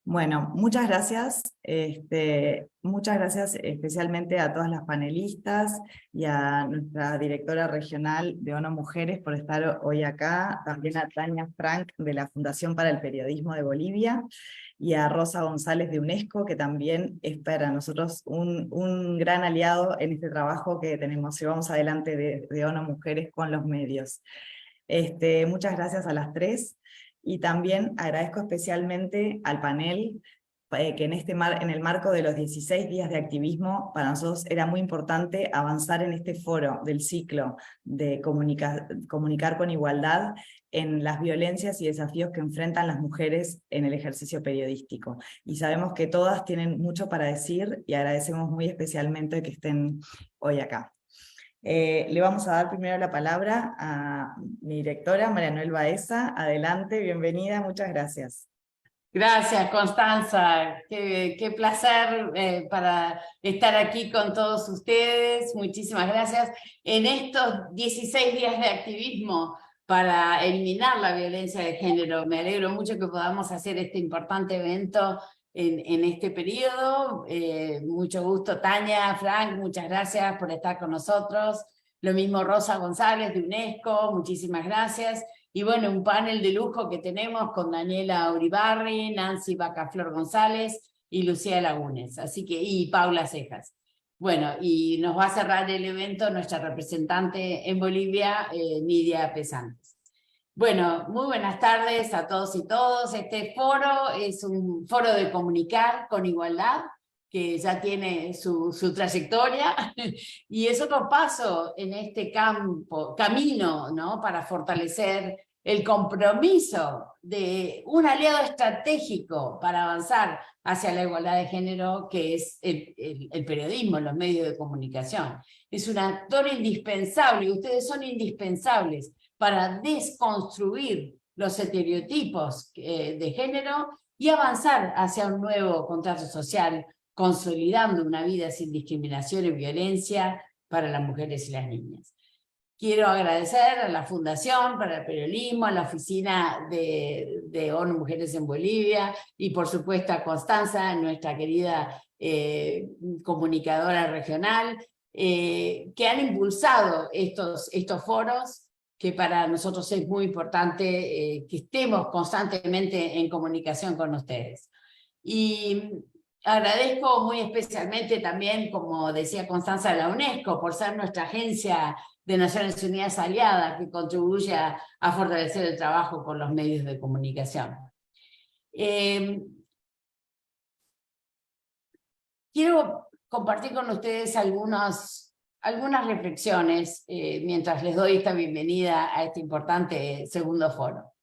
Bueno, muchas gracias especialmente a todas las panelistas y a nuestra directora regional de ONU Mujeres por estar hoy acá, también a Tania Frank de la Fundación para el Periodismo de Bolivia y a Rosa González de UNESCO, que también es para nosotros un gran aliado en este trabajo que llevamos adelante de ONU Mujeres con los medios. Muchas gracias a las tres. Y también agradezco especialmente al panel, que en el marco de los 16 días de activismo, para nosotros era muy importante avanzar en este foro del ciclo de comunicar con igualdad en las violencias y desafíos que enfrentan las mujeres en el ejercicio periodístico. Y sabemos que todas tienen mucho para decir y agradecemos muy especialmente que estén hoy acá. Le vamos a dar primero la palabra a mi directora, María Noel Baeza. Adelante, bienvenida, muchas gracias. Gracias, Constanza. Qué placer para estar aquí con todos ustedes. Muchísimas gracias. En estos 16 días de activismo para eliminar la violencia de género, me alegro mucho que podamos hacer este importante evento en este periodo. Mucho gusto, Tania, Frank, muchas gracias por estar con nosotros. Lo mismo Rosa González de UNESCO, muchísimas gracias. Y bueno, un panel de lujo que tenemos con Daniela Uribarri, Nancy Bacaflor González y Lucía Lagunes, y Paula Cejas. Bueno, y nos va a cerrar el evento nuestra representante en Bolivia, Nidia Pesantes. Bueno, muy buenas tardes a todos y todas. Este foro es un foro de comunicar con igualdad, que ya tiene su trayectoria, y es otro paso en este camino, ¿no?, para fortalecer el compromiso de un aliado estratégico para avanzar hacia la igualdad de género, que es el periodismo, los medios de comunicación. Es un actor indispensable, y ustedes son indispensables para desconstruir los estereotipos de género y avanzar hacia un nuevo contrato social, consolidando una vida sin discriminación y violencia para las mujeres y las niñas. Quiero agradecer a la Fundación para el Periodismo, a la Oficina de ONU Mujeres en Bolivia, y por supuesto a Constanza, nuestra querida comunicadora regional, que han impulsado estos foros, que para nosotros es muy importante que estemos constantemente en comunicación con ustedes. Y agradezco muy especialmente también, como decía Constanza, a la UNESCO por ser nuestra agencia de Naciones Unidas aliada, que contribuye a fortalecer el trabajo con los medios de comunicación. Quiero compartir con ustedes algunas reflexiones mientras les doy esta bienvenida a este importante segundo foro.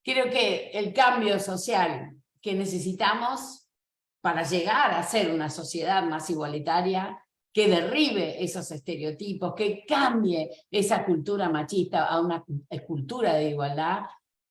Creo que el cambio social que necesitamos para llegar a ser una sociedad más igualitaria, que derribe esos estereotipos, que cambie esa cultura machista a una cultura de igualdad,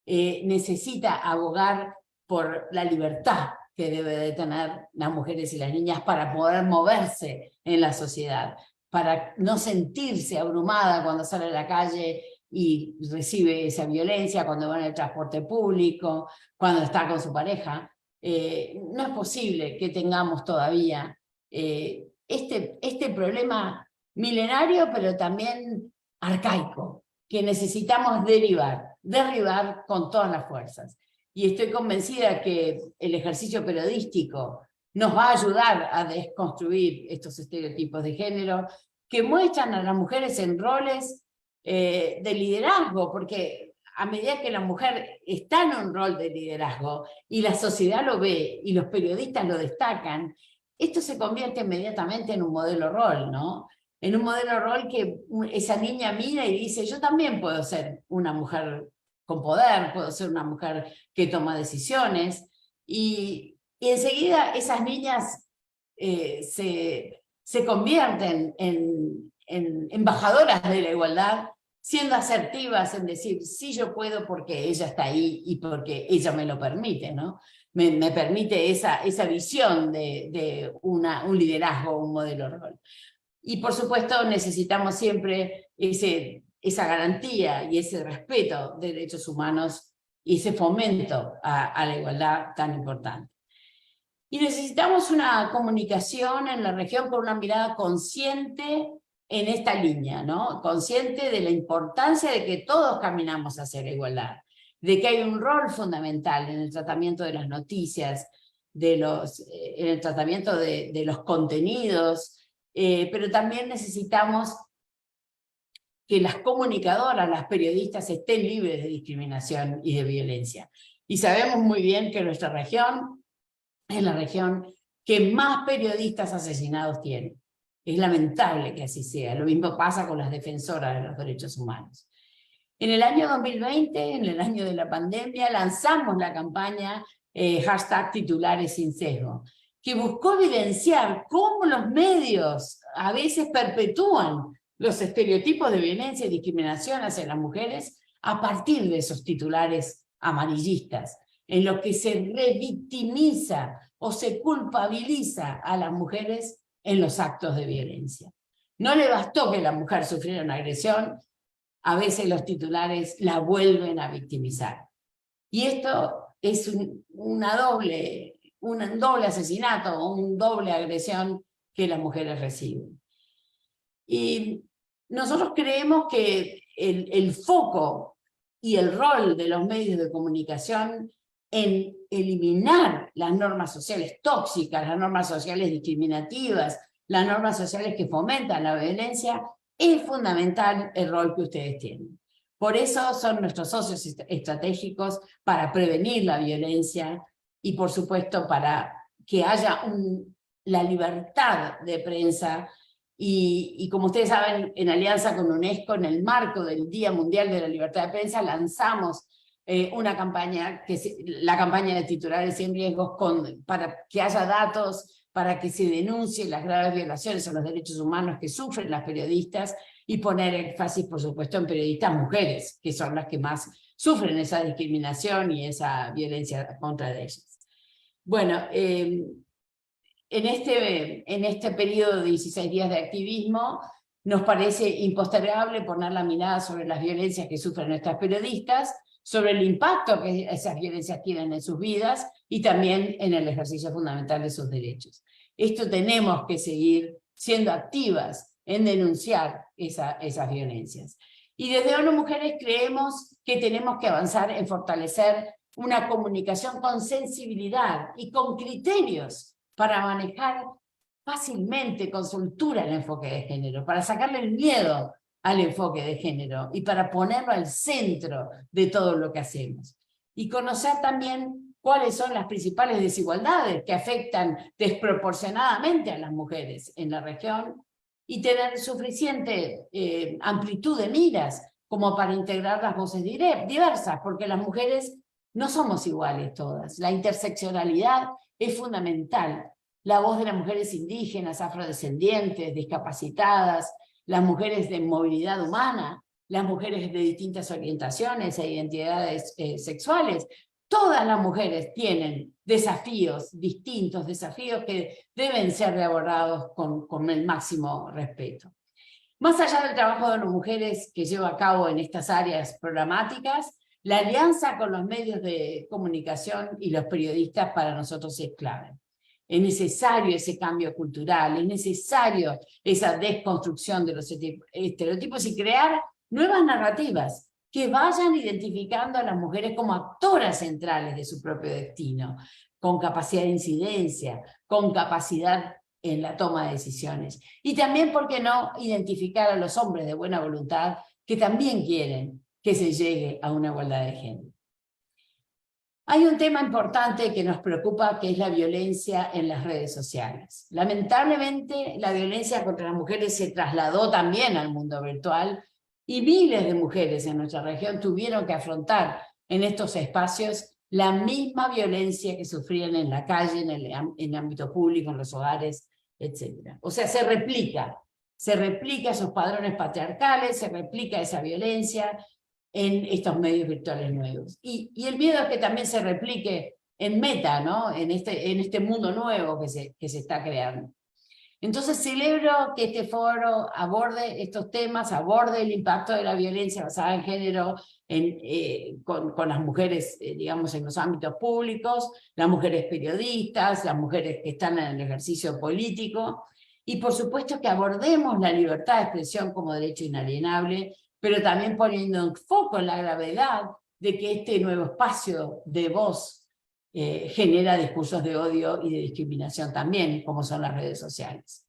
necesita abogar por la libertad que debe de tener las mujeres y las niñas para poder moverse en la sociedad, para no sentirse abrumada cuando sale a la calle y recibe esa violencia, cuando va en el transporte público, cuando está con su pareja. No es posible que tengamos todavía este problema milenario, pero también arcaico, que necesitamos derribar con todas las fuerzas. Y estoy convencida que el ejercicio periodístico nos va a ayudar a desconstruir estos estereotipos de género que muestran a las mujeres en roles de liderazgo, porque a medida que la mujer está en un rol de liderazgo y la sociedad lo ve y los periodistas lo destacan, esto se convierte inmediatamente en un modelo rol, ¿no? En un modelo rol que esa niña mira y dice, yo también puedo ser una mujer con poder, puedo ser una mujer que toma decisiones, y enseguida esas niñas se convierten en embajadoras de la igualdad, siendo asertivas en decir, sí, yo puedo porque ella está ahí y porque ella me lo permite, ¿no? Me permite esa visión de un liderazgo, un modelo rol. Y por supuesto necesitamos siempre esa garantía y ese respeto de derechos humanos y ese fomento a la igualdad tan importante. Y necesitamos una comunicación en la región con una mirada consciente en esta línea, ¿no? Consciente de la importancia de que todos caminamos hacia la igualdad, de que hay un rol fundamental en el tratamiento de las noticias, en el tratamiento de los contenidos, pero también necesitamos que las comunicadoras, las periodistas estén libres de discriminación y de violencia. Y sabemos muy bien que nuestra región es la región que más periodistas asesinados tiene. Es lamentable que así sea. Lo mismo pasa con las defensoras de los derechos humanos. En el año 2020, en el año de la pandemia, lanzamos la campaña hashtag titulares sin sesgo, que buscó evidenciar cómo los medios a veces perpetúan los estereotipos de violencia y discriminación hacia las mujeres a partir de esos titulares amarillistas, en los que se revictimiza o se culpabiliza a las mujeres en los actos de violencia. No le bastó que la mujer sufriera una agresión, a veces los titulares la vuelven a victimizar. Y esto es un doble asesinato o un doble agresión que las mujeres reciben. Y nosotros creemos que el foco y el rol de los medios de comunicación en eliminar las normas sociales tóxicas, las normas sociales discriminativas, las normas sociales que fomentan la violencia, es fundamental el rol que ustedes tienen. Por eso son nuestros socios estratégicos para prevenir la violencia y, por supuesto, para que haya la libertad de prensa. Y como ustedes saben, en alianza con UNESCO, en el marco del Día Mundial de la Libertad de Prensa, lanzamos una campaña, la campaña de titulares sin riesgos, para que haya datos, para que se denuncien las graves violaciones a los derechos humanos que sufren las periodistas, y poner énfasis, por supuesto, en periodistas mujeres, que son las que más sufren esa discriminación y esa violencia contra ellas. Bueno, en este periodo de 16 días de activismo, nos parece impostergable poner la mirada sobre las violencias que sufren nuestras periodistas, sobre el impacto que esas violencias tienen en sus vidas y también en el ejercicio fundamental de sus derechos. Esto tenemos que seguir siendo activas en denunciar esas violencias. Y desde ONU Mujeres creemos que tenemos que avanzar en fortalecer una comunicación con sensibilidad y con criterios para manejar fácilmente, con soltura, el enfoque de género, para sacarle el miedo al enfoque de género y para ponerlo al centro de todo lo que hacemos. Y conocer también cuáles son las principales desigualdades que afectan desproporcionadamente a las mujeres en la región y tener suficiente amplitud de miras como para integrar las voces diversas, porque las mujeres no somos iguales todas. La interseccionalidad es fundamental. La voz de las mujeres indígenas, afrodescendientes, discapacitadas, las mujeres de movilidad humana, las mujeres de distintas orientaciones e identidades sexuales, todas las mujeres tienen desafíos distintos, desafíos que deben ser abordados con el máximo respeto. Más allá del trabajo de las mujeres que lleva a cabo en estas áreas programáticas, la alianza con los medios de comunicación y los periodistas para nosotros es clave. Es necesario ese cambio cultural, es necesario esa desconstrucción de los estereotipos y crear nuevas narrativas que vayan identificando a las mujeres como actoras centrales de su propio destino, con capacidad de incidencia, con capacidad en la toma de decisiones. Y también, ¿por qué no?, identificar a los hombres de buena voluntad que también quieren que se llegue a una igualdad de género. Hay un tema importante que nos preocupa, que es la violencia en las redes sociales. Lamentablemente, la violencia contra las mujeres se trasladó también al mundo virtual y miles de mujeres en nuestra región tuvieron que afrontar en estos espacios la misma violencia que sufrían en la calle, en el ámbito público, en los hogares, etc. O sea, se replica esos padrones patriarcales, se replica esa violencia en estos medios virtuales nuevos. Y el miedo es que también se replique en Meta, ¿no?, en este mundo nuevo que se está creando. Entonces celebro que este foro aborde estos temas, aborde el impacto de la violencia basada en género con las mujeres, digamos, en los ámbitos públicos, las mujeres periodistas, las mujeres que están en el ejercicio político, y por supuesto que abordemos la libertad de expresión como derecho inalienable, pero también poniendo en foco en la gravedad de que este nuevo espacio de voz genera discursos de odio y de discriminación también, como son las redes sociales.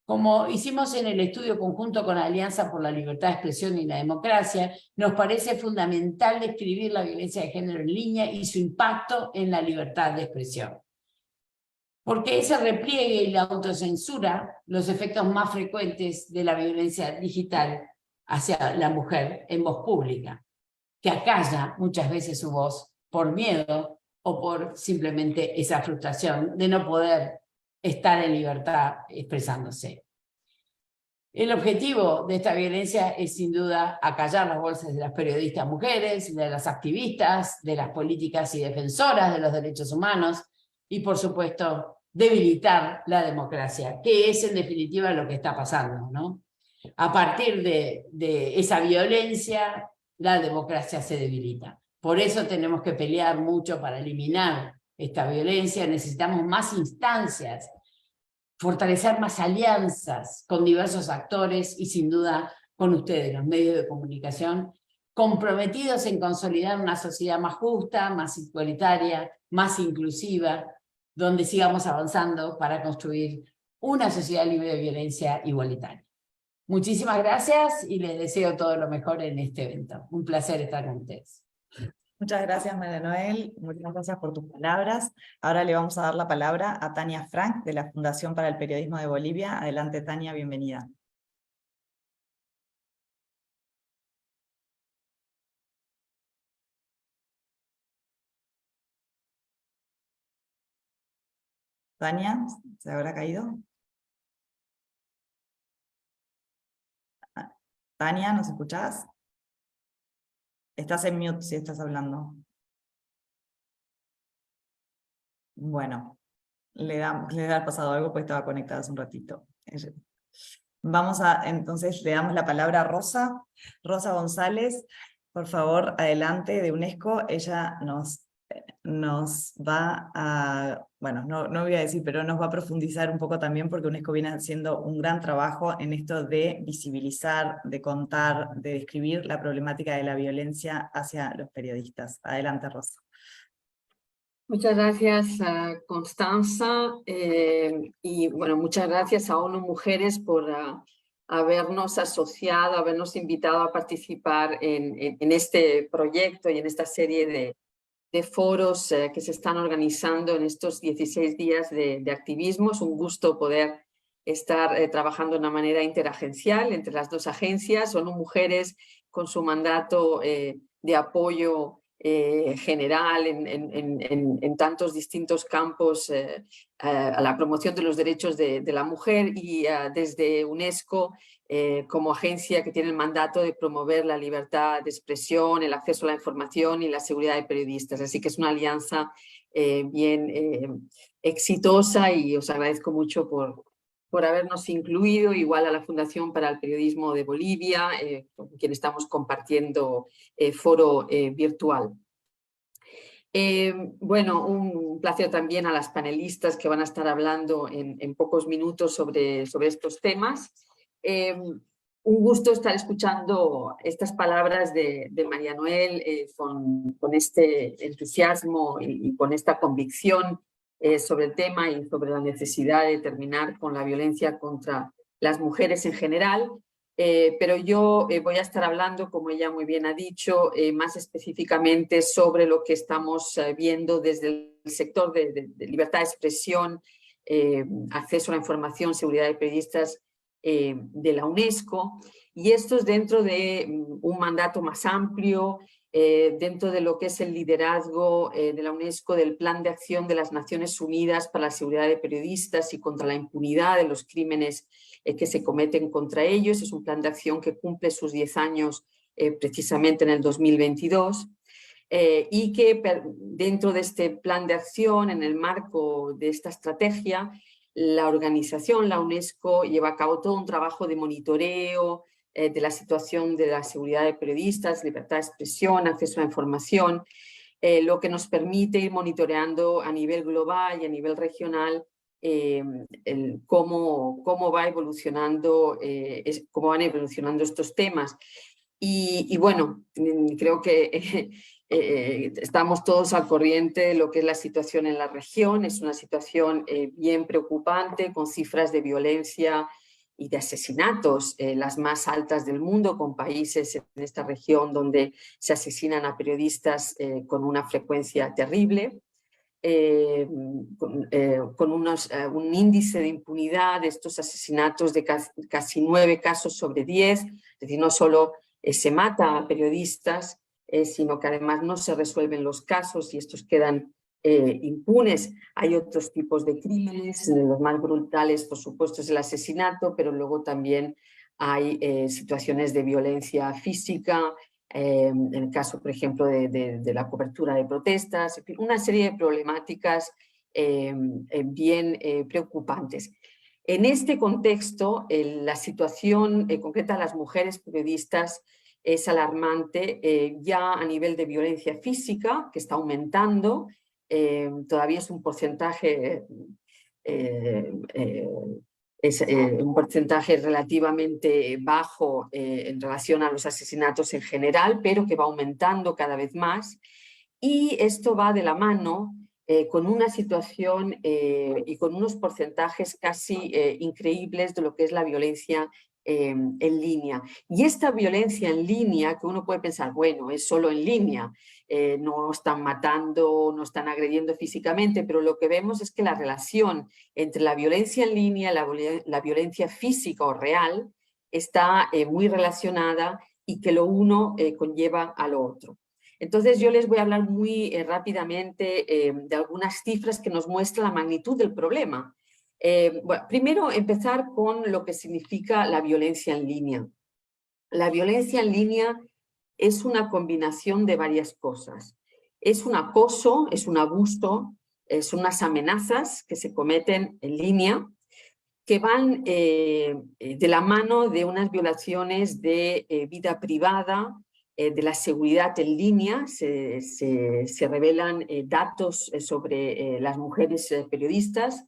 Como hicimos en el estudio conjunto con la Alianza por la Libertad de Expresión y la Democracia, nos parece fundamental describir la violencia de género en línea y su impacto en la libertad de expresión. Porque ese repliegue y la autocensura, los efectos más frecuentes de la violencia digital hacia la mujer en voz pública, que acalla muchas veces su voz por miedo o por simplemente esa frustración de no poder estar en libertad expresándose. El objetivo de esta violencia es sin duda acallar las voces de las periodistas mujeres, de las activistas, de las políticas y defensoras de los derechos humanos y por supuesto debilitar la democracia, que es en definitiva lo que está pasando, ¿no? A partir de esa violencia, la democracia se debilita. Por eso tenemos que pelear mucho para eliminar esta violencia, necesitamos más instancias, fortalecer más alianzas con diversos actores y sin duda con ustedes, los medios de comunicación, comprometidos en consolidar una sociedad más justa, más igualitaria, más inclusiva, donde sigamos avanzando para construir una sociedad libre de violencia igualitaria. Muchísimas gracias y les deseo todo lo mejor en este evento. Un placer estar con ustedes. Muchas gracias, María Noel. Muchas gracias por tus palabras. Ahora le vamos a dar la palabra a Tania Frank, de la Fundación para el Periodismo de Bolivia. Adelante, Tania, bienvenida. Tania, ¿se habrá caído? Tania, ¿nos escuchás? Estás en mute si estás hablando. Bueno, le ha pasado algo porque estaba conectada hace un ratito. Entonces le damos la palabra a Rosa. Rosa González, por favor, adelante, de UNESCO. Ella nos va a, bueno, no voy a decir, pero nos va a profundizar un poco también porque UNESCO viene haciendo un gran trabajo en esto de visibilizar, de contar, de describir la problemática de la violencia hacia los periodistas. Adelante, Rosa. Muchas gracias, Constanza, y bueno, muchas gracias a ONU Mujeres por habernos asociado, habernos invitado a participar en este proyecto y en esta serie de foros que se están organizando en estos 16 días de activismo. Es un gusto poder estar trabajando de una manera interagencial entre las dos agencias, ONU Mujeres con su mandato de apoyo general en tantos distintos campos a la promoción de los derechos de la mujer, y desde UNESCO como agencia que tiene el mandato de promover la libertad de expresión, el acceso a la información y la seguridad de periodistas. Así que es una alianza bien exitosa, y os agradezco mucho por habernos incluido, igual a la Fundación para el Periodismo de Bolivia, con quien estamos compartiendo foro virtual. Bueno, un placer también a las panelistas que van a estar hablando en pocos minutos sobre estos temas. Un gusto estar escuchando estas palabras de María Noel con este entusiasmo y con esta convicción sobre el tema y sobre la necesidad de terminar con la violencia contra las mujeres en general. Pero yo voy a estar hablando, como ella muy bien ha dicho, más específicamente sobre lo que estamos viendo desde el sector de libertad de expresión, acceso a la información, seguridad de periodistas de la UNESCO, y esto es dentro de un mandato más amplio, dentro de lo que es el liderazgo de la UNESCO del Plan de Acción de las Naciones Unidas para la Seguridad de Periodistas y contra la impunidad de los crímenes que se cometen contra ellos. Es un plan de acción que cumple sus 10 años precisamente en el 2022. Y que dentro de este plan de acción, en el marco de esta estrategia, la organización, la UNESCO, lleva a cabo todo un trabajo de monitoreo de la situación de la seguridad de periodistas, libertad de expresión, acceso a la información, lo que nos permite ir monitoreando a nivel global y a nivel regional cómo van evolucionando estos temas. Y bueno, creo que estamos todos al corriente de lo que es la situación en la región. Es una situación bien preocupante, con cifras de violencia y de asesinatos las más altas del mundo, con países en esta región donde se asesinan a periodistas con una frecuencia terrible. Con un índice de impunidad de estos asesinatos de casi 9 casos sobre 10, es decir, no solo se mata a periodistas, sino que además no se resuelven los casos y estos quedan impunes. Hay otros tipos de crímenes, los más brutales, por supuesto, es el asesinato, pero luego también hay situaciones de violencia física, en el caso, por ejemplo, de la cobertura de protestas, en fin, una serie de problemáticas bien preocupantes. En este contexto, la situación concreta de las mujeres periodistas es alarmante, ya a nivel de violencia física, que está aumentando, todavía es un porcentaje un porcentaje relativamente bajo en relación a los asesinatos en general, pero que va aumentando cada vez más. Y esto va de la mano con una situación y con unos porcentajes casi increíbles de lo que es la violencia en línea. Y esta violencia en línea, que uno puede pensar, bueno, es solo en línea, no están matando, no están agrediendo físicamente, pero lo que vemos es que la relación entre la violencia en línea, la violencia física o real, está muy relacionada y que lo uno conlleva a lo otro. Entonces yo les voy a hablar muy rápidamente de algunas cifras que nos muestran la magnitud del problema. Bueno, primero empezar con lo que significa la violencia en línea. La violencia en línea es una combinación de varias cosas. Es un acoso, es un abuso, son unas amenazas que se cometen en línea, que van de la mano de unas violaciones de vida privada, de la seguridad en línea. Se revelan datos sobre las mujeres periodistas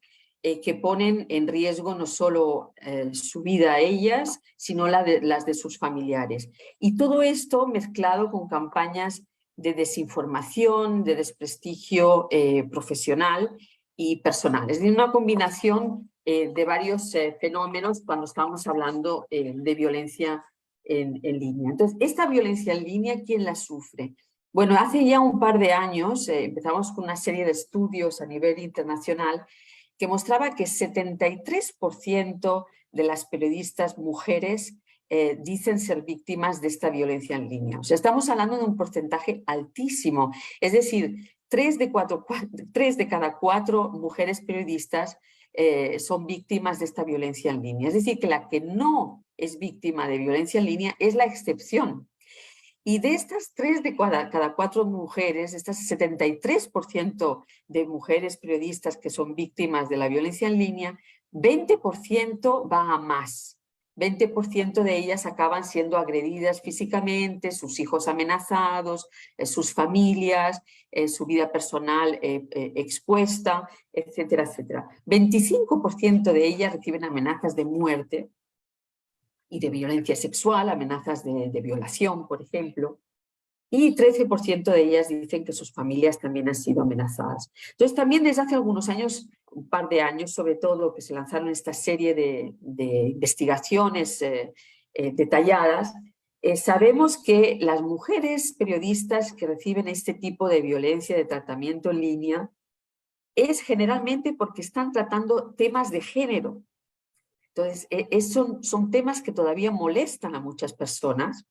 que ponen en riesgo no solo su vida a ellas, sino las de sus familiares. Y todo esto mezclado con campañas de desinformación, de desprestigio profesional y personal. Es decir, una combinación de varios fenómenos cuando estamos hablando de violencia en línea. Entonces, esta violencia en línea, ¿quién la sufre? Bueno, hace ya un par de años empezamos con una serie de estudios a nivel internacional que mostraba que 73% de las periodistas mujeres dicen ser víctimas de esta violencia en línea. O sea, estamos hablando de un porcentaje altísimo. Es decir, 3 de cada 4 mujeres periodistas son víctimas de esta violencia en línea. Es decir, que la que no es víctima de violencia en línea es la excepción. Y de estas 3 de cada 4 mujeres, estas 73% de mujeres periodistas que son víctimas de la violencia en línea, 20% va a más. 20% de ellas acaban siendo agredidas físicamente, sus hijos amenazados, sus familias, su vida personal expuesta, etcétera, etcétera. 25% de ellas reciben amenazas de muerte y de violencia sexual, amenazas de violación, por ejemplo, y 13% de ellas dicen que sus familias también han sido amenazadas. Entonces, también desde hace algunos años, un par de años sobre todo, que se lanzaron esta serie de investigaciones detalladas, sabemos que las mujeres periodistas que reciben este tipo de violencia, de tratamiento en línea, es generalmente porque están tratando temas de género. Entonces, son temas que todavía molestan a muchas personas,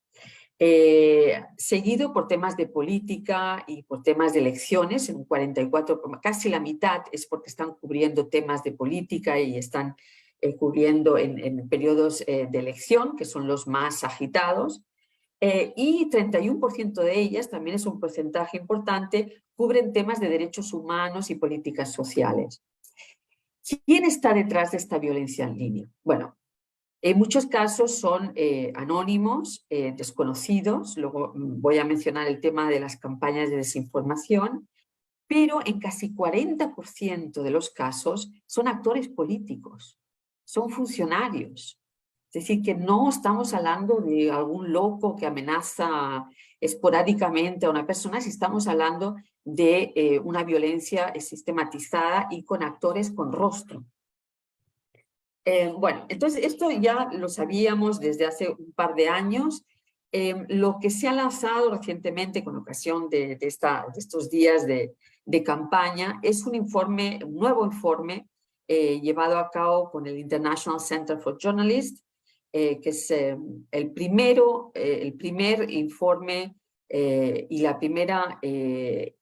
seguido por temas de política y por temas de elecciones. En un 44, casi la mitad es porque están cubriendo temas de política y están cubriendo en periodos de elección, que son los más agitados. Y 31% de ellas, también es un porcentaje importante, cubren temas de derechos humanos y políticas sociales. ¿Quién está detrás de esta violencia en línea? Bueno, en muchos casos son anónimos, desconocidos. Luego voy a mencionar el tema de las campañas de desinformación, pero en casi 40% de los casos son actores políticos, son funcionarios. Es decir, que no estamos hablando de algún loco que amenaza esporádicamente a una persona, si estamos hablando de una violencia sistematizada y con actores con rostro. Bueno, entonces esto ya lo sabíamos desde hace un par de años. Lo que se ha lanzado recientemente con ocasión de estos días de campaña es un nuevo informe llevado a cabo con el International Center for Journalists, que es el primer informe y la primera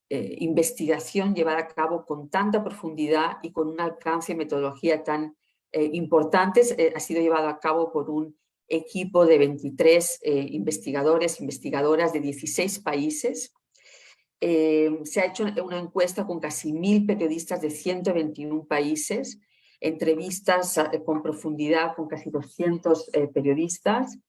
investigación llevada a cabo con tanta profundidad y con un alcance y metodología tan importantes. Ha sido llevado a cabo por un equipo de 23 investigadores, investigadoras de 16 países. Se ha hecho una encuesta con casi 1000 periodistas de 121 países, entrevistas con profundidad con casi 200 periodistas,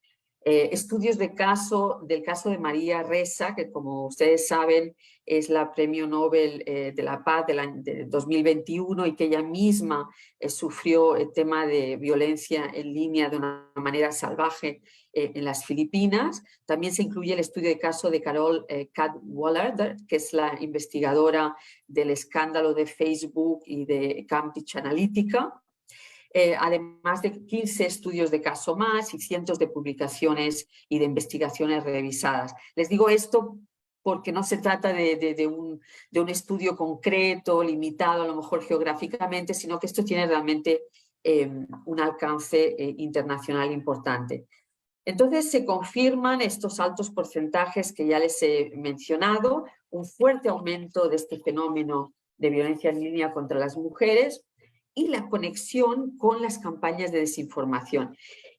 estudios del caso de María Ressa, que como ustedes saben es la Premio Nobel de la Paz de 2021 y que ella misma sufrió el tema de violencia en línea de una manera salvaje en las Filipinas. También se incluye el estudio de caso de Carol Cadwalladr, que es la investigadora del escándalo de Facebook y de Cambridge Analytica. Además de 15 estudios de caso más y cientos de publicaciones y de investigaciones revisadas. Les digo esto porque no se trata de un estudio concreto, limitado a lo mejor geográficamente, sino que esto tiene realmente un alcance internacional importante. Entonces se confirman estos altos porcentajes que ya les he mencionado, un fuerte aumento de este fenómeno de violencia en línea contra las mujeres, y la conexión con las campañas de desinformación.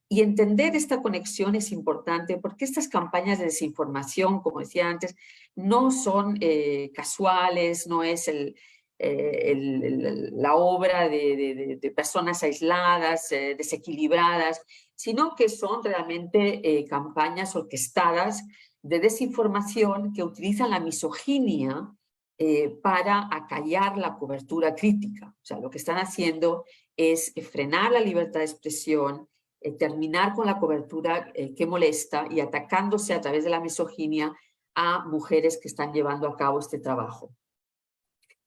Y entender esta conexión es importante porque estas campañas de desinformación, como decía antes, no son casuales, no es la obra de personas aisladas, desequilibradas, sino que son realmente campañas orquestadas de desinformación que utilizan la misoginia para acallar la cobertura crítica. O sea, lo que están haciendo es frenar la libertad de expresión, terminar con la cobertura que molesta y atacándose a través de la misoginia a mujeres que están llevando a cabo este trabajo.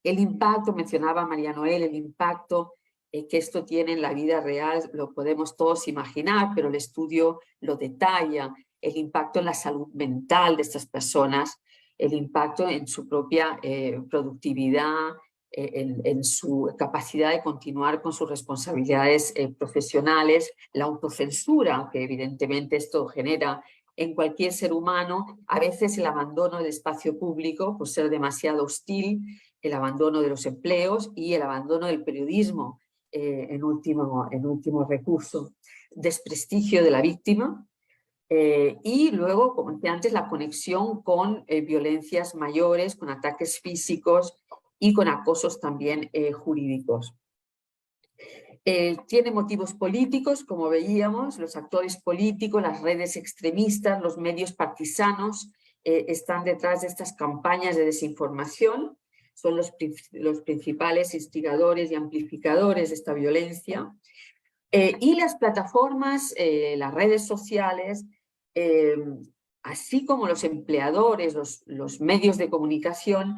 El impacto, mencionaba María Noel, el impacto que esto tiene en la vida real lo podemos todos imaginar, pero el estudio lo detalla, el impacto en la salud mental de estas personas, el impacto en su propia productividad, en su capacidad de continuar con sus responsabilidades profesionales, la autocensura que evidentemente esto genera en cualquier ser humano, a veces el abandono del espacio público por ser demasiado hostil, el abandono de los empleos y el abandono del periodismo en último recurso, desprestigio de la víctima, y luego, como decía antes, la conexión con violencias mayores, con ataques físicos y con acosos también jurídicos. Tiene motivos políticos, como veíamos, los actores políticos, las redes extremistas, los medios partisanos están detrás de estas campañas de desinformación, son los principales instigadores y amplificadores de esta violencia. Y las plataformas, las redes sociales, así como los empleadores, los medios de comunicación,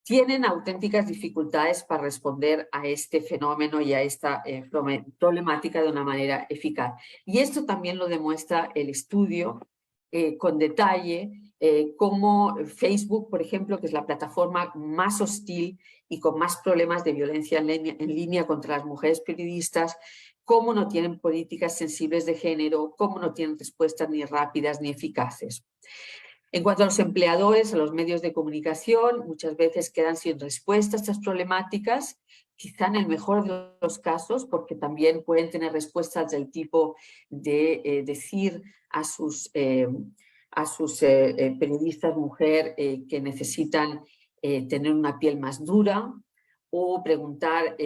tienen auténticas dificultades para responder a este fenómeno y a esta problemática de una manera eficaz. Y esto también lo demuestra el estudio con detalle, como Facebook, por ejemplo, que es la plataforma más hostil y con más problemas de violencia en línea contra las mujeres periodistas, cómo no tienen políticas sensibles de género, cómo no tienen respuestas ni rápidas ni eficaces. En cuanto a los empleadores, a los medios de comunicación, muchas veces quedan sin respuesta a estas problemáticas, quizá en el mejor de los casos, porque también pueden tener respuestas del tipo de decir a sus periodistas mujer que necesitan tener una piel más dura, o preguntar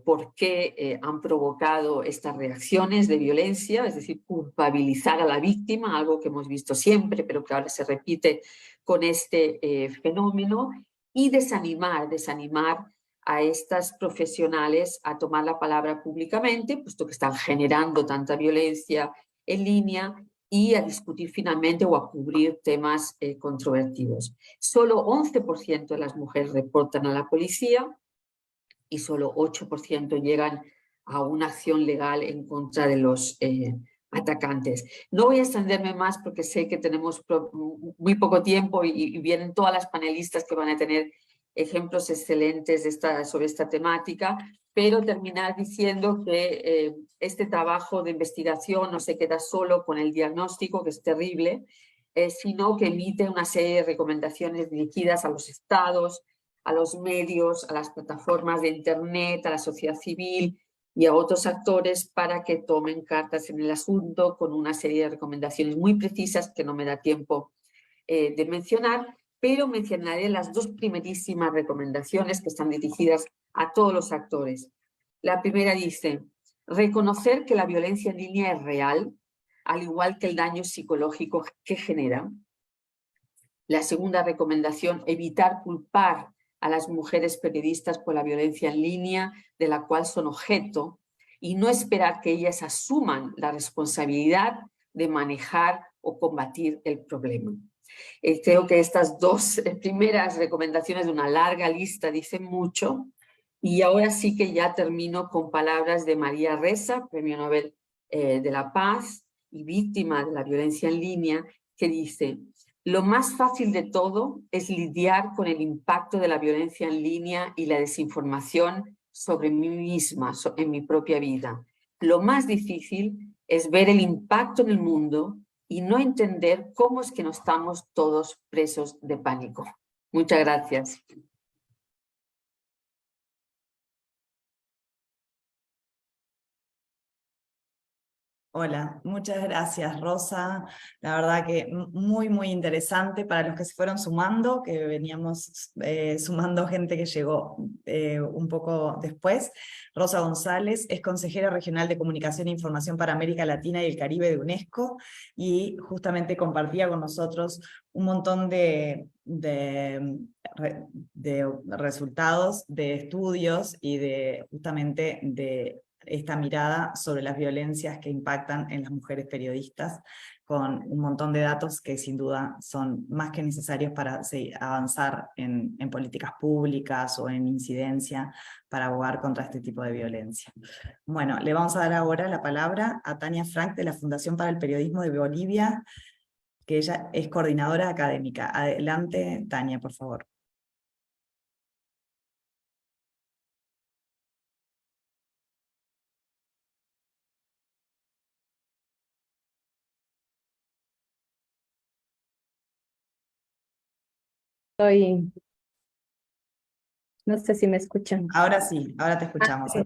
por qué han provocado estas reacciones de violencia, es decir, culpabilizar a la víctima, algo que hemos visto siempre, pero que ahora se repite con este fenómeno, y desanimar a estas profesionales a tomar la palabra públicamente, puesto que están generando tanta violencia en línea, y a discutir finalmente o a cubrir temas controvertidos. Solo 11% de las mujeres reportan a la policía y solo 8% llegan a una acción legal en contra de los atacantes. No voy a extenderme más porque sé que tenemos muy poco tiempo y vienen todas las panelistas que van a tener ejemplos excelentes sobre esta temática, pero terminar diciendo que este trabajo de investigación no se queda solo con el diagnóstico, que es terrible, sino que emite una serie de recomendaciones dirigidas a los estados, a los medios, a las plataformas de internet, a la sociedad civil y a otros actores para que tomen cartas en el asunto con una serie de recomendaciones muy precisas que no me da tiempo de mencionar, pero mencionaré las dos primerísimas recomendaciones que están dirigidas a todos los actores. La primera dice, reconocer que la violencia en línea es real, al igual que el daño psicológico que genera. La segunda recomendación, evitar culpar a las mujeres periodistas por la violencia en línea de la cual son objeto y no esperar que ellas asuman la responsabilidad de manejar o combatir el problema. Creo que estas dos primeras recomendaciones de una larga lista dicen mucho, y ahora sí que ya termino con palabras de María Ressa, Premio Nobel de la Paz y víctima de la violencia en línea, que dice: lo más fácil de todo es lidiar con el impacto de la violencia en línea y la desinformación sobre mí misma, en mi propia vida. Lo más difícil es ver el impacto en el mundo y no entender cómo es que no estamos todos presos de pánico. Muchas gracias. Hola, muchas gracias, Rosa. La verdad que muy interesante para los que se fueron sumando, que veníamos sumando gente que llegó un poco después. Rosa González es consejera regional de Comunicación e Información para América Latina y el Caribe de UNESCO, y justamente compartía con nosotros un montón de resultados de estudios y justamente de esta mirada sobre las violencias que impactan en las mujeres periodistas, con un montón de datos que sin duda son más que necesarios para avanzar en políticas públicas o en incidencia para abogar contra este tipo de violencia. Bueno, le vamos a dar ahora la palabra a Tania Frank de la Fundación para el Periodismo de Bolivia, que ella es coordinadora académica. Adelante, Tania, por favor. No sé si me escuchan. Ahora sí, ahora te escuchamos. Sí.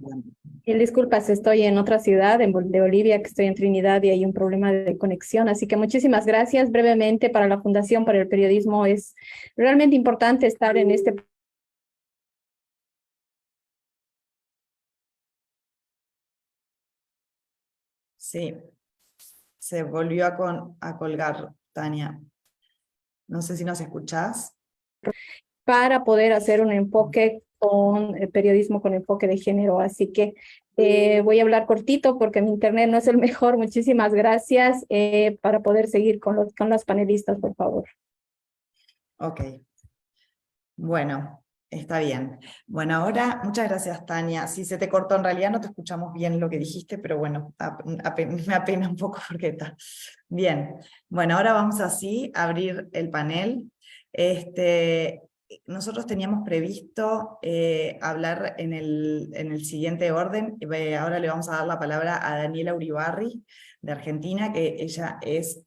Y disculpas, estoy en otra ciudad de Bolivia, que estoy en Trinidad, y hay un problema de conexión. Así que muchísimas gracias. Brevemente, para la Fundación para el Periodismo es realmente importante estar en este. Sí, se volvió a colgar, Tania. No sé si nos escuchás. Para poder hacer un enfoque con el periodismo con enfoque de género. Así que voy a hablar cortito porque mi internet no es el mejor. Muchísimas gracias para poder seguir con las panelistas, por favor. Ok. Bueno, está bien. Bueno, ahora, muchas gracias, Tania. Si se te cortó, en realidad no te escuchamos bien lo que dijiste, pero bueno, me apena un poco porque está bien. Bueno, ahora vamos así a abrir el panel. Nosotros teníamos previsto hablar en el siguiente orden. Ahora le vamos a dar la palabra a Daniela Uribarri, de Argentina, que ella es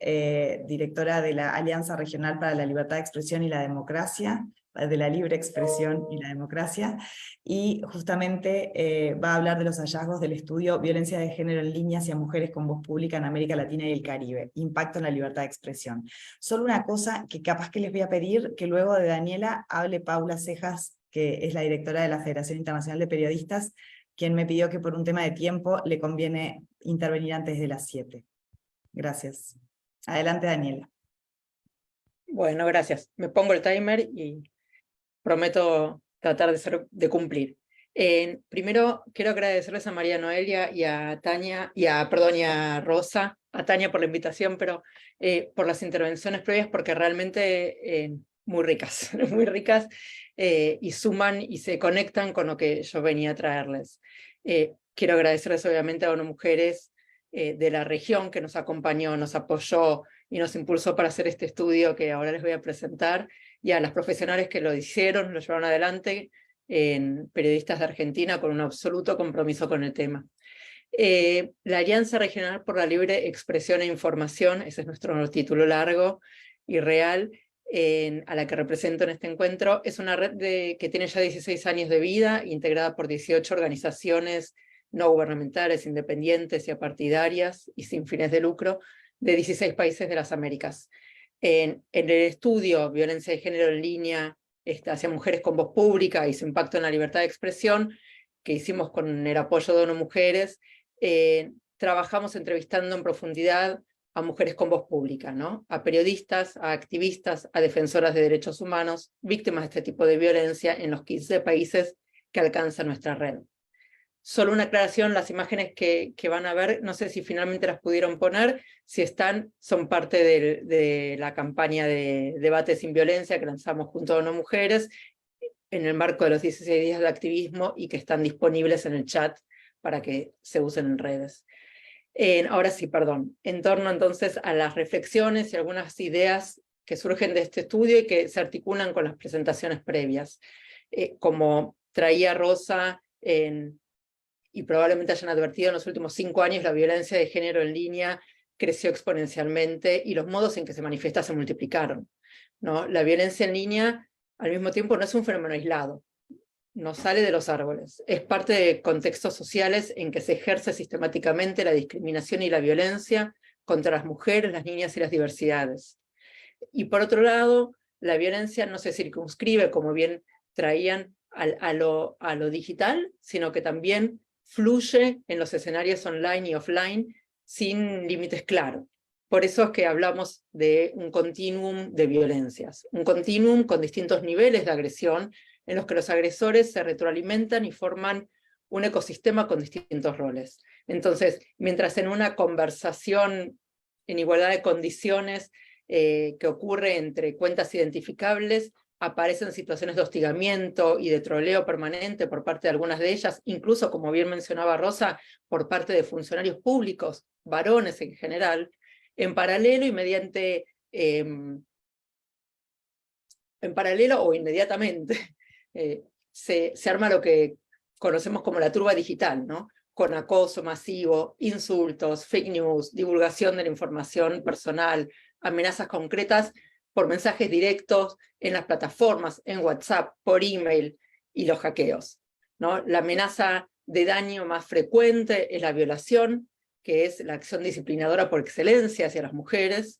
directora de la Alianza Regional para la Libertad de Expresión y la Democracia, de la libre expresión y la democracia, y justamente va a hablar de los hallazgos del estudio Violencia de Género en línea hacia mujeres con voz pública en América Latina y el Caribe, impacto en la libertad de expresión. Solo una cosa que capaz que les voy a pedir, que luego de Daniela hable Paula Cejas, que es la directora de la Federación Internacional de Periodistas, quien me pidió que por un tema de tiempo le conviene intervenir antes de las 7. Gracias. Adelante, Daniela. Bueno, gracias. Me pongo el timer y prometo tratar de cumplir. Primero, quiero agradecerles a María Noelia y a Tania, y a Rosa, a Tania por la invitación, pero por las intervenciones previas, porque realmente muy ricas, muy ricas, y suman y se conectan con lo que yo venía a traerles. Quiero agradecerles obviamente a ONU Mujeres de la región que nos acompañó, nos apoyó y nos impulsó para hacer este estudio que ahora les voy a presentar, y a las profesionales que lo hicieron, lo llevaron adelante, en periodistas de Argentina con un absoluto compromiso con el tema. La Alianza Regional por la Libre Expresión e Información, ese es nuestro título largo y real, a la que represento en este encuentro, es una red que tiene ya 16 años de vida, integrada por 18 organizaciones no gubernamentales, independientes y apartidarias y sin fines de lucro, de 16 países de las Américas. En el estudio Violencia de Género en Línea hacia mujeres con voz pública y su impacto en la libertad de expresión, que hicimos con el apoyo de ONU Mujeres, trabajamos entrevistando en profundidad a mujeres con voz pública, ¿no? A periodistas, a activistas, a defensoras de derechos humanos, víctimas de este tipo de violencia en los 15 países que alcanza nuestra red. Solo una aclaración, las imágenes que van a ver, no sé si finalmente las pudieron poner, si están, son parte de la campaña de Debate sin Violencia que lanzamos junto a ONU Mujeres en el marco de los 16 días de activismo y que están disponibles en el chat para que se usen en redes. Ahora sí, perdón, en torno entonces a las reflexiones y algunas ideas que surgen de este estudio y que se articulan con las presentaciones previas. Como traía Rosa y probablemente hayan advertido, en los últimos 5 años la violencia de género en línea creció exponencialmente y los modos en que se manifiesta se multiplicaron, ¿no? La violencia en línea, al mismo tiempo, no es un fenómeno aislado, no sale de los árboles, es parte de contextos sociales en que se ejerce sistemáticamente la discriminación y la violencia contra las mujeres, las niñas y las diversidades. Y por otro lado, la violencia no se circunscribe, como bien traían, a lo digital, sino que también fluye en los escenarios online y offline sin límites claros. Por eso es que hablamos de un continuum de violencias, un continuum con distintos niveles de agresión en los que los agresores se retroalimentan y forman un ecosistema con distintos roles. Entonces, mientras en una conversación en igualdad de condiciones que ocurre entre cuentas identificables, aparecen situaciones de hostigamiento y de troleo permanente por parte de algunas de ellas, incluso, como bien mencionaba Rosa, por parte de funcionarios públicos, varones en general, en paralelo y mediante, en paralelo o inmediatamente, se arma lo que conocemos como la turba digital, ¿no? Con acoso masivo, insultos, fake news, divulgación de la información personal, amenazas concretas por mensajes directos en las plataformas, en WhatsApp, por email y los hackeos, ¿no? La amenaza de daño más frecuente es la violación, que es la acción disciplinadora por excelencia hacia las mujeres,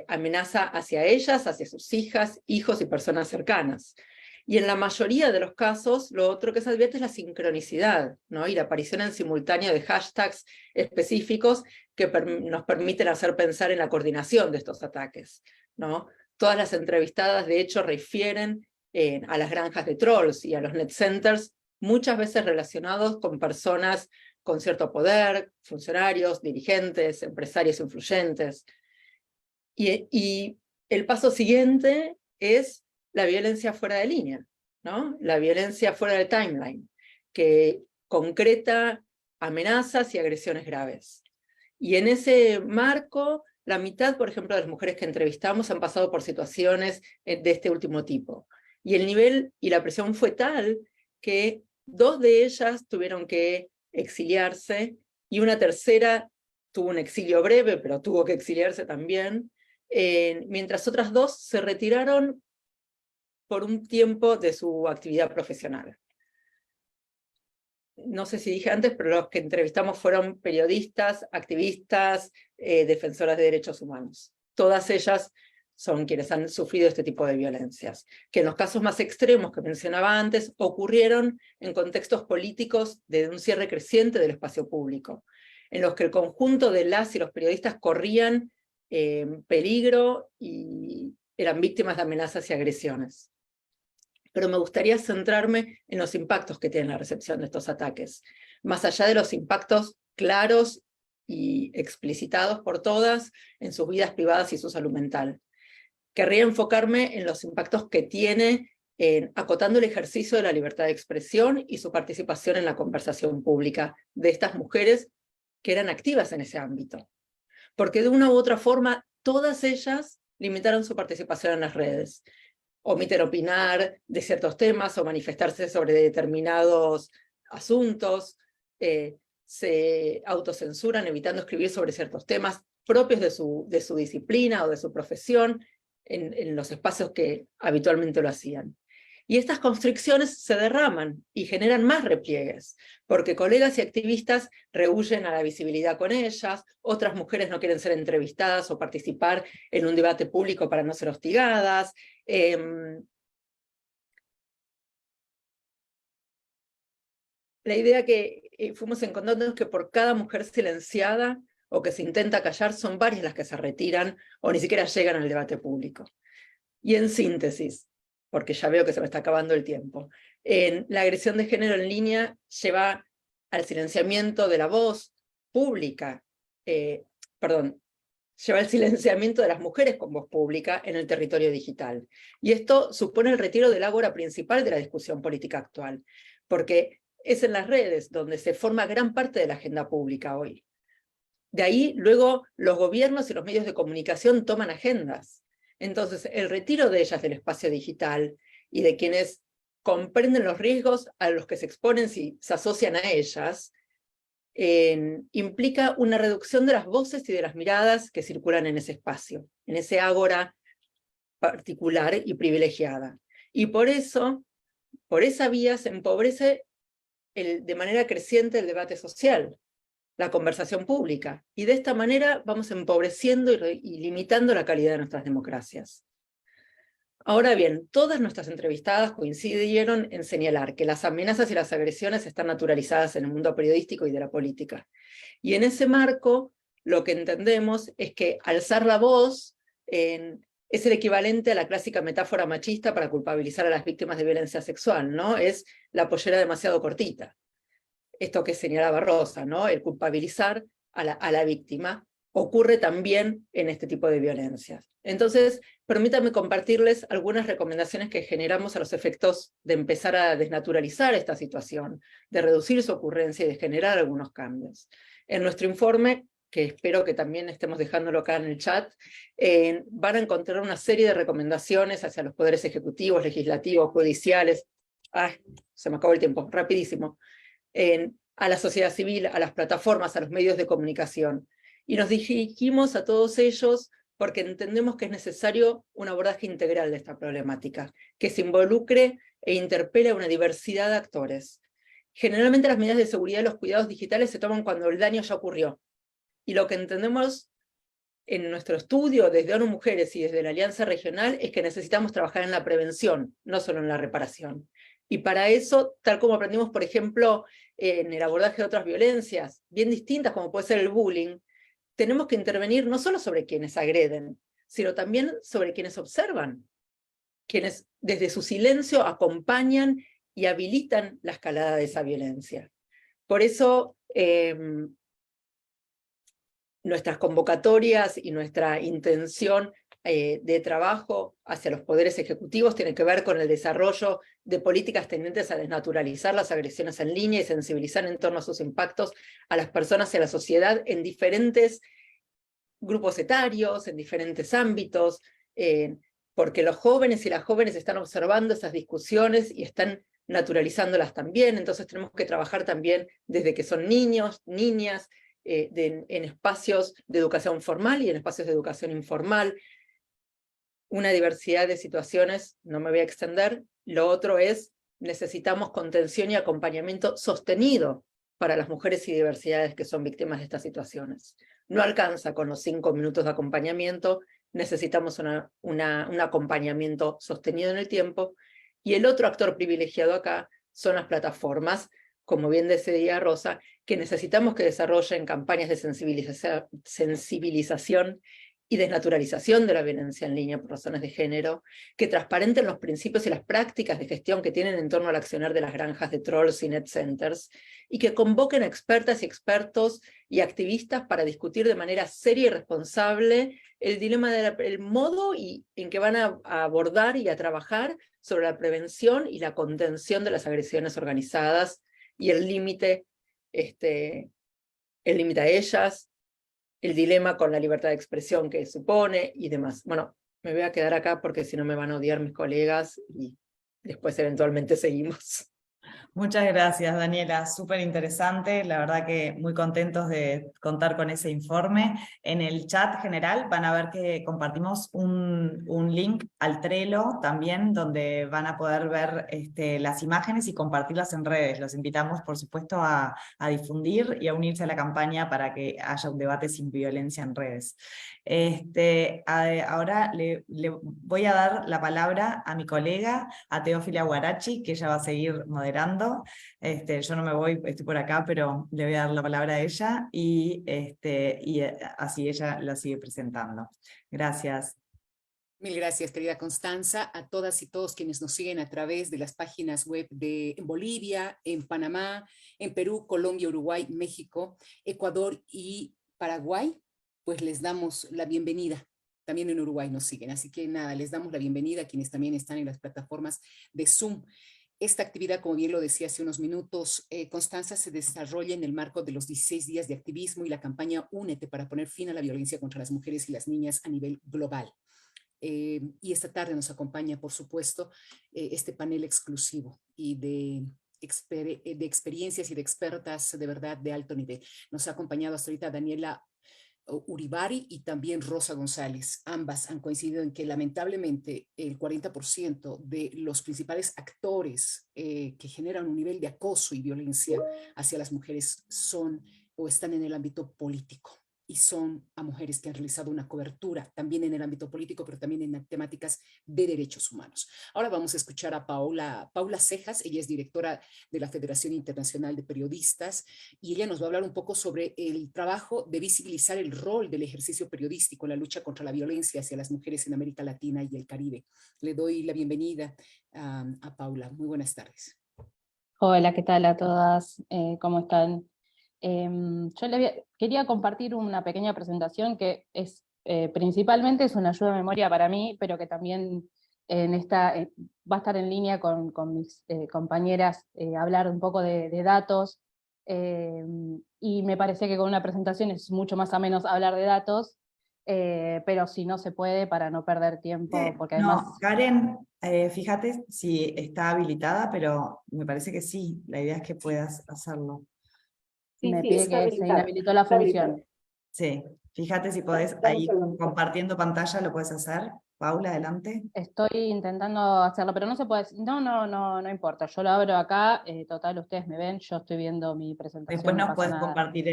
amenaza hacia ellas, hacia sus hijas, hijos y personas cercanas. Y en la mayoría de los casos, lo otro que se advierte es la sincronicidad, ¿no? Y la aparición en simultáneo de hashtags específicos que nos permiten hacer pensar en la coordinación de estos ataques, ¿no? Todas las entrevistadas, de hecho, refieren a las granjas de trolls y a los net centers, muchas veces relacionados con personas con cierto poder, funcionarios, dirigentes, empresarios influyentes. Y el paso siguiente es la violencia fuera de línea, ¿no? La violencia fuera del timeline, que concreta amenazas y agresiones graves. Y en ese marco, la mitad, por ejemplo, de las mujeres que entrevistamos han pasado por situaciones de este último tipo. Y el nivel y la presión fue tal que 2 de ellas tuvieron que exiliarse y una tercera tuvo un exilio breve, pero tuvo que exiliarse también, mientras otras 2 se retiraron por un tiempo de su actividad profesional. No sé si dije antes, pero los que entrevistamos fueron periodistas, activistas, defensoras de derechos humanos. Todas ellas son quienes han sufrido este tipo de violencias, que en los casos más extremos que mencionaba antes ocurrieron en contextos políticos de un cierre creciente del espacio público, en los que el conjunto de las y los periodistas corrían peligro y eran víctimas de amenazas y agresiones. Pero me gustaría centrarme en los impactos que tiene la recepción de estos ataques, más allá de los impactos claros y explicitados por todas en sus vidas privadas y su salud mental. Querría enfocarme en los impactos que tiene acotando el ejercicio de la libertad de expresión y su participación en la conversación pública de estas mujeres que eran activas en ese ámbito. Porque de una u otra forma, todas ellas limitaron su participación en las redes. Omiten opinar de ciertos temas o manifestarse sobre determinados asuntos, se autocensuran evitando escribir sobre ciertos temas propios de su disciplina o de su profesión en los espacios que habitualmente lo hacían. Y estas constricciones se derraman y generan más repliegues, porque colegas y activistas rehúyen a la visibilidad con ellas, otras mujeres no quieren ser entrevistadas o participar en un debate público para no ser hostigadas. La idea que fuimos encontrando es que por cada mujer silenciada o que se intenta callar, son varias las que se retiran o ni siquiera llegan al debate público. Y en síntesis, porque ya veo que se me está acabando el tiempo, la agresión de género en línea lleva al silenciamiento de la voz pública, lleva al silenciamiento de las mujeres con voz pública en el territorio digital. Y esto supone el retiro del ágora principal de la discusión política actual, porque es en las redes donde se forma gran parte de la agenda pública hoy. De ahí, luego, los gobiernos y los medios de comunicación toman agendas. Entonces, el retiro de ellas del espacio digital y de quienes comprenden los riesgos a los que se exponen si se asocian a ellas, implica una reducción de las voces y de las miradas que circulan en ese espacio, en ese ágora particular y privilegiada. Y por eso, por esa vía se empobrece de manera creciente el debate social, la conversación pública, y de esta manera vamos empobreciendo y limitando la calidad de nuestras democracias. Ahora bien, todas nuestras entrevistadas coincidieron en señalar que las amenazas y las agresiones están naturalizadas en el mundo periodístico y de la política. Y en ese marco, lo que entendemos es que alzar la voz es el equivalente a la clásica metáfora machista para culpabilizar a las víctimas de violencia sexual, ¿no? Es la pollera demasiado cortita. Esto que señalaba Rosa, ¿no? El culpabilizar a la víctima, ocurre también en este tipo de violencias. Entonces, permítanme compartirles algunas recomendaciones que generamos a los efectos de empezar a desnaturalizar esta situación, de reducir su ocurrencia y de generar algunos cambios. En nuestro informe, que espero que también estemos dejándolo acá en el chat, van a encontrar una serie de recomendaciones hacia los poderes ejecutivos, legislativos, judiciales. Ay, se me acabó el tiempo, rapidísimo. A la sociedad civil, a las plataformas, a los medios de comunicación. Y nos dirigimos a todos ellos porque entendemos que es necesario un abordaje integral de esta problemática, que se involucre e interpele a una diversidad de actores. Generalmente las medidas de seguridad y los cuidados digitales se toman cuando el daño ya ocurrió. Y lo que entendemos en nuestro estudio desde ONU Mujeres y desde la Alianza Regional es que necesitamos trabajar en la prevención, no solo en la reparación. Y para eso, tal como aprendimos, por ejemplo, en el abordaje de otras violencias, bien distintas como puede ser el bullying, tenemos que intervenir no solo sobre quienes agreden, sino también sobre quienes observan, quienes desde su silencio acompañan y habilitan la escalada de esa violencia. Por eso, nuestras convocatorias y nuestra intención de trabajo hacia los poderes ejecutivos tiene que ver con el desarrollo de políticas tendentes a desnaturalizar las agresiones en línea y sensibilizar en torno a sus impactos a las personas y a la sociedad en diferentes grupos etarios, en diferentes ámbitos, porque los jóvenes y las jóvenes están observando esas discusiones y están naturalizándolas también, entonces tenemos que trabajar también desde que son niños, niñas, en espacios de educación formal y en espacios de educación informal, una diversidad de situaciones, no me voy a extender. Lo otro es, necesitamos contención y acompañamiento sostenido para las mujeres y diversidades que son víctimas de estas situaciones. No alcanza con los 5 minutos de acompañamiento necesitamos un acompañamiento sostenido en el tiempo. Y el otro actor privilegiado acá son las plataformas, como bien decía Rosa, que necesitamos que desarrollen campañas de sensibilización y desnaturalización de la violencia en línea por razones de género, que transparenten los principios y las prácticas de gestión que tienen en torno al accionar de las granjas de trolls y net centers, y que convoquen a expertas y expertos y activistas para discutir de manera seria y responsable el dilema del modo en que van a abordar y a trabajar sobre la prevención y la contención de las agresiones organizadas y el límite a ellas, el dilema con la libertad de expresión que supone y demás. Bueno, me voy a quedar acá porque si no me van a odiar mis colegas y después eventualmente seguimos. Muchas gracias, Daniela, súper interesante, la verdad que muy contentos de contar con ese informe. En el chat general van a ver que compartimos un link al Trello también, donde van a poder ver las imágenes y compartirlas en redes. Los invitamos, por supuesto, a difundir y a unirse a la campaña para que haya un debate sin violencia en redes. Ahora le voy a dar la palabra a mi colega, a Teófila Guarachi, que ella va a seguir moderando. Yo no me voy, estoy por acá, pero le voy a dar la palabra a ella y así ella la sigue presentando. Gracias. Mil gracias, querida Constanza, a todas y todos quienes nos siguen a través de las páginas web en Bolivia, en Panamá, en Perú, Colombia, Uruguay, México, Ecuador y Paraguay, pues les damos la bienvenida. También en Uruguay nos siguen, así que nada, les damos la bienvenida a quienes también están en las plataformas de Zoom. Esta actividad, como bien lo decía hace unos minutos, Constanza, se desarrolla en el marco de los 16 días de activismo y la campaña Únete para poner fin a la violencia contra las mujeres y las niñas a nivel global. Y esta tarde nos acompaña, por supuesto, este panel exclusivo y de experiencias y de expertas de verdad de alto nivel. Nos ha acompañado hasta ahorita Daniela Uribari y también Rosa González. Ambas han coincidido en que lamentablemente el 40% de los principales actores que generan un nivel de acoso y violencia hacia las mujeres son o están en el ámbito político. Y son a mujeres que han realizado una cobertura también en el ámbito político, pero también en temáticas de derechos humanos. Ahora vamos a escuchar a Paula Cejas. Ella es directora de la Federación Internacional de Periodistas y ella nos va a hablar un poco sobre el trabajo de visibilizar el rol del ejercicio periodístico en la lucha contra la violencia hacia las mujeres en América Latina y el Caribe. Le doy la bienvenida a Paula. Muy buenas tardes. Hola, ¿qué tal a todas? ¿Cómo están? Yo quería compartir una pequeña presentación que es principalmente es una ayuda de memoria para mí, pero que también va a estar en línea con mis compañeras, hablar un poco de datos, y me parece que con una presentación es mucho más o menos hablar de datos, pero si no se puede para no perder tiempo, porque además... No, Karen, fíjate si está habilitada, pero me parece que sí, la idea es que puedas hacerlo. Me pide que se inhabilitó la función. Sí, fíjate si podés, ahí compartiendo pantalla lo puedes hacer. Paula, adelante. Estoy intentando hacerlo, pero no se puede. No importa. Yo lo abro acá. Total, ustedes me ven. Yo estoy viendo mi presentación. Después nos no puedes nada. compartir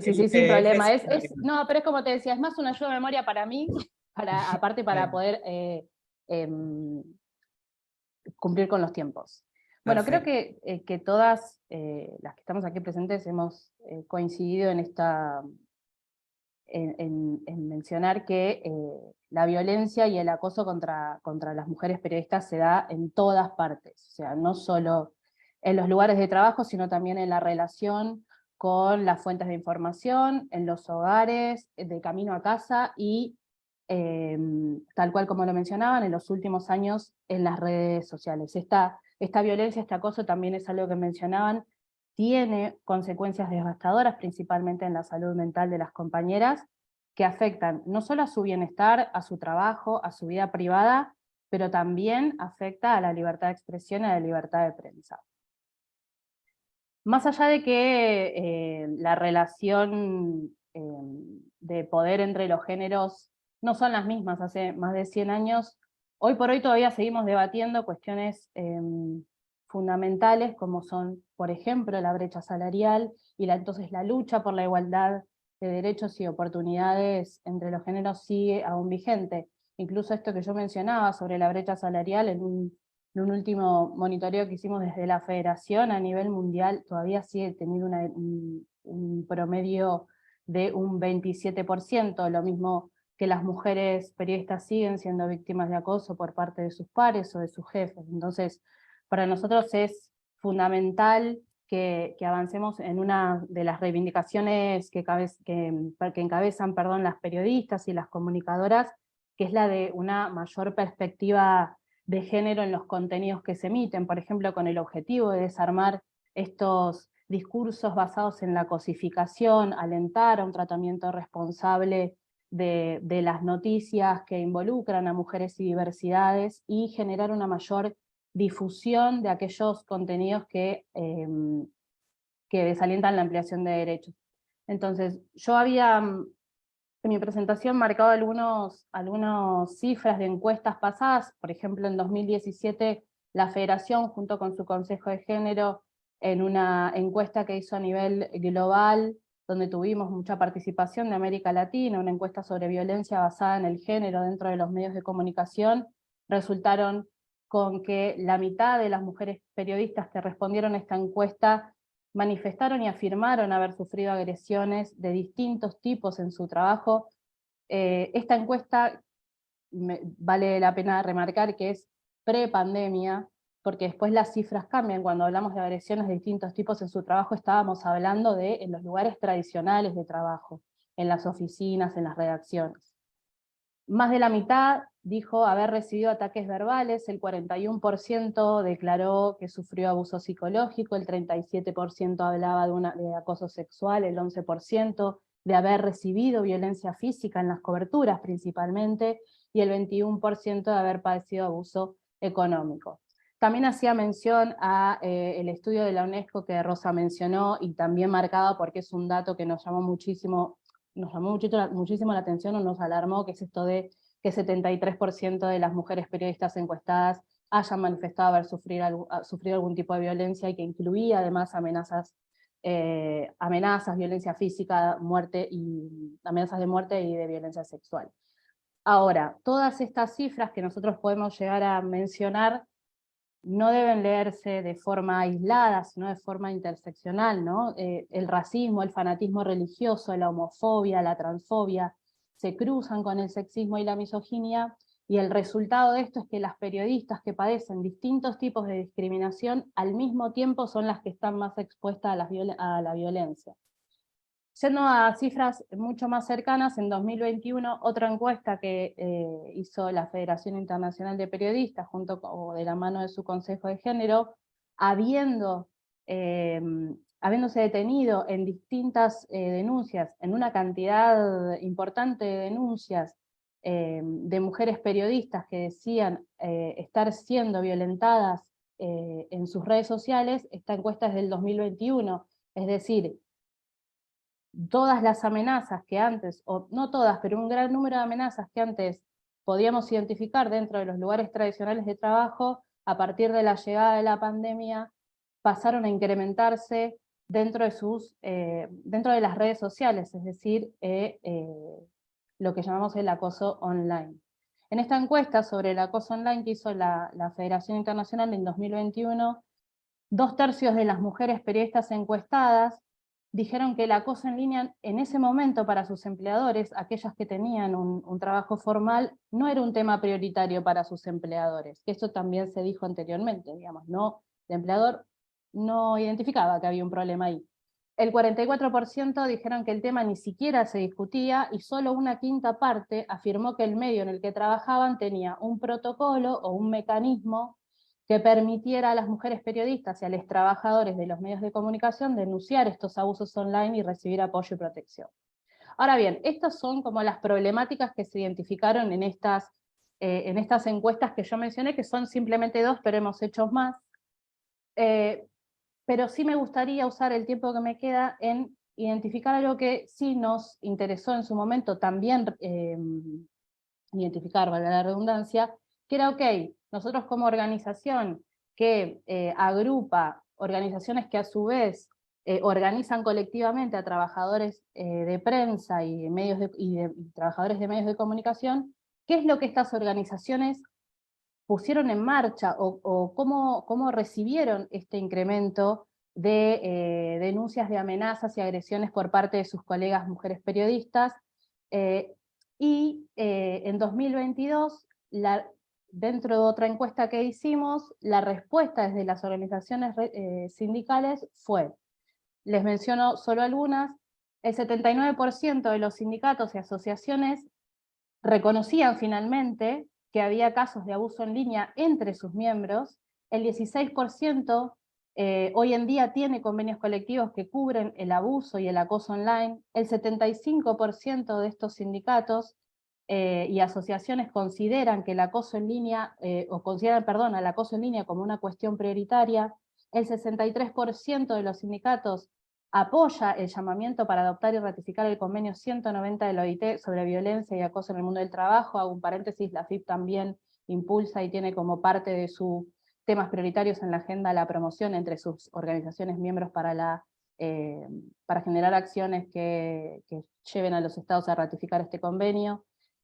Sí, sin problema. PDF. No, pero es como te decía, es más una ayuda de memoria para mí, aparte para poder cumplir con los tiempos. Bueno, Perfecto. creo que todas las que estamos aquí presentes hemos coincidido en en mencionar que la violencia y el acoso contra las mujeres periodistas se da en todas partes, o sea, no solo en los lugares de trabajo, sino también en la relación con las fuentes de información, en los hogares, de camino a casa y, tal cual como lo mencionaban, en los últimos años en las redes sociales. Esta violencia, este acoso también es algo que mencionaban, tiene consecuencias devastadoras, principalmente en la salud mental de las compañeras, que afectan no solo a su bienestar, a su trabajo, a su vida privada, pero también afecta a la libertad de expresión y a la libertad de prensa. Más allá de que la relación de poder entre los géneros no son las mismas hace más de 100 años, hoy por hoy todavía seguimos debatiendo cuestiones fundamentales como son, por ejemplo, la brecha salarial y entonces la lucha por la igualdad de derechos y oportunidades entre los géneros sigue aún vigente. Incluso esto que yo mencionaba sobre la brecha salarial, en un último monitoreo que hicimos desde la Federación a nivel mundial, todavía sigue teniendo un promedio de un 27%, lo mismo que las mujeres periodistas siguen siendo víctimas de acoso por parte de sus pares o de sus jefes. Entonces, para nosotros es fundamental que avancemos en una de las reivindicaciones que encabezan las periodistas y las comunicadoras, que es la de una mayor perspectiva de género en los contenidos que se emiten, por ejemplo, con el objetivo de desarmar estos discursos basados en la cosificación, alentar a un tratamiento responsable de las noticias que involucran a mujeres y diversidades, y generar una mayor difusión de aquellos contenidos que desalientan la ampliación de derechos. Entonces, yo había en mi presentación marcado algunas cifras de encuestas pasadas. Por ejemplo, en 2017 la Federación, junto con su Consejo de Género, en una encuesta que hizo a nivel global, donde tuvimos mucha participación de América Latina, una encuesta sobre violencia basada en el género dentro de los medios de comunicación, resultaron con que la mitad de las mujeres periodistas que respondieron a esta encuesta manifestaron y afirmaron haber sufrido agresiones de distintos tipos en su trabajo. Esta encuesta vale la pena remarcar que es pre-pandemia, porque después las cifras cambian. Cuando hablamos de agresiones de distintos tipos en su trabajo, estábamos hablando de en los lugares tradicionales de trabajo, en las oficinas, en las redacciones. Más de la mitad dijo haber recibido ataques verbales, el 41% declaró que sufrió abuso psicológico, el 37% hablaba de acoso sexual, el 11% de haber recibido violencia física en las coberturas principalmente, y el 21% de haber padecido abuso económico. También hacía mención a el estudio de la UNESCO que Rosa mencionó, y también marcado porque es un dato que nos llamó muchísimo la atención, o nos alarmó, que es esto de que 73% de las mujeres periodistas encuestadas hayan manifestado haber sufrido algún tipo de violencia, y que incluía además amenazas, violencia física, amenazas de muerte y de violencia sexual. Ahora, todas estas cifras que nosotros podemos llegar a mencionar no deben leerse de forma aislada, sino de forma interseccional, ¿no? El racismo, el fanatismo religioso, la homofobia, la transfobia, se cruzan con el sexismo y la misoginia, y el resultado de esto es que las periodistas que padecen distintos tipos de discriminación al mismo tiempo son las que están más expuestas a la violencia. Yendo a cifras mucho más cercanas, en 2021, otra encuesta que hizo la Federación Internacional de Periodistas, de la mano de su Consejo de Género, habiéndose detenido en distintas denuncias, en una cantidad importante de denuncias de mujeres periodistas que decían estar siendo violentadas en sus redes sociales. Esta encuesta es del 2021, es decir, todas las amenazas que antes, o no todas, pero un gran número de amenazas que antes podíamos identificar dentro de los lugares tradicionales de trabajo, a partir de la llegada de la pandemia, pasaron a incrementarse dentro de las redes sociales, es decir, lo que llamamos el acoso online. En esta encuesta sobre el acoso online que hizo la Federación Internacional en 2021, 2/3 de las mujeres periodistas encuestadas dijeron que el acoso en línea en ese momento para sus empleadores, aquellas que tenían un trabajo formal, no era un tema prioritario para sus empleadores. Esto también se dijo anteriormente, digamos, el empleador no identificaba que había un problema ahí. El 44% dijeron que el tema ni siquiera se discutía, y solo una quinta parte afirmó que el medio en el que trabajaban tenía un protocolo o un mecanismo que permitiera a las mujeres periodistas y a los trabajadores de los medios de comunicación denunciar estos abusos online y recibir apoyo y protección. Ahora bien, estas son como las problemáticas que se identificaron en estas encuestas que yo mencioné, que son simplemente 2, pero hemos hecho más. Pero sí me gustaría usar el tiempo que me queda en identificar algo que sí nos interesó en su momento también identificar, valga la redundancia, que era, ok, nosotros como organización que agrupa organizaciones que a su vez organizan colectivamente a trabajadores de prensa y trabajadores de medios de comunicación, ¿qué es lo que estas organizaciones pusieron en marcha o cómo recibieron este incremento de denuncias de amenazas y agresiones por parte de sus colegas mujeres periodistas? En 2022, dentro de otra encuesta que hicimos, la respuesta desde las organizaciones sindicales fue, les menciono solo algunas, el 79% de los sindicatos y asociaciones reconocían finalmente que había casos de abuso en línea entre sus miembros, el 16% hoy en día tiene convenios colectivos que cubren el abuso y el acoso online, el 75% de estos sindicatos y asociaciones consideran que el acoso en línea, el acoso en línea como una cuestión prioritaria, el 63% de los sindicatos apoya el llamamiento para adoptar y ratificar el convenio 190 de la OIT sobre violencia y acoso en el mundo del trabajo. Hago un paréntesis, la FIP también impulsa y tiene como parte de sus temas prioritarios en la agenda la promoción entre sus organizaciones miembros para generar acciones que lleven a los estados a ratificar este convenio.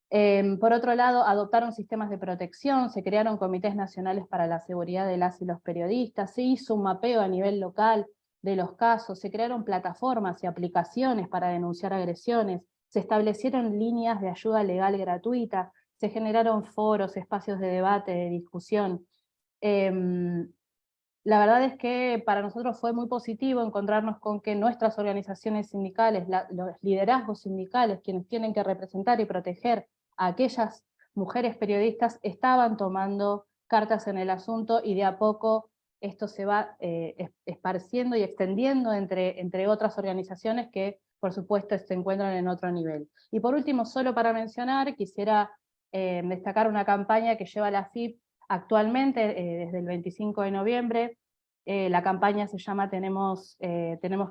Por otro lado, adoptaron sistemas de protección, se crearon comités nacionales para la seguridad de las y los periodistas, se hizo un mapeo a nivel local de los casos, se crearon plataformas y aplicaciones para denunciar agresiones, se establecieron líneas de ayuda legal gratuita, se generaron foros, espacios de debate, de discusión. La verdad es que para nosotros fue muy positivo encontrarnos con que nuestras organizaciones sindicales, los liderazgos sindicales, quienes tienen que representar y proteger a aquellas mujeres periodistas, estaban tomando cartas en el asunto, y de a poco esto se va esparciendo y extendiendo entre otras organizaciones que, por supuesto, se encuentran en otro nivel. Y por último, solo para mencionar, quisiera destacar una campaña que lleva la FIP actualmente, desde el 25 de noviembre, la campaña se llama Tenemos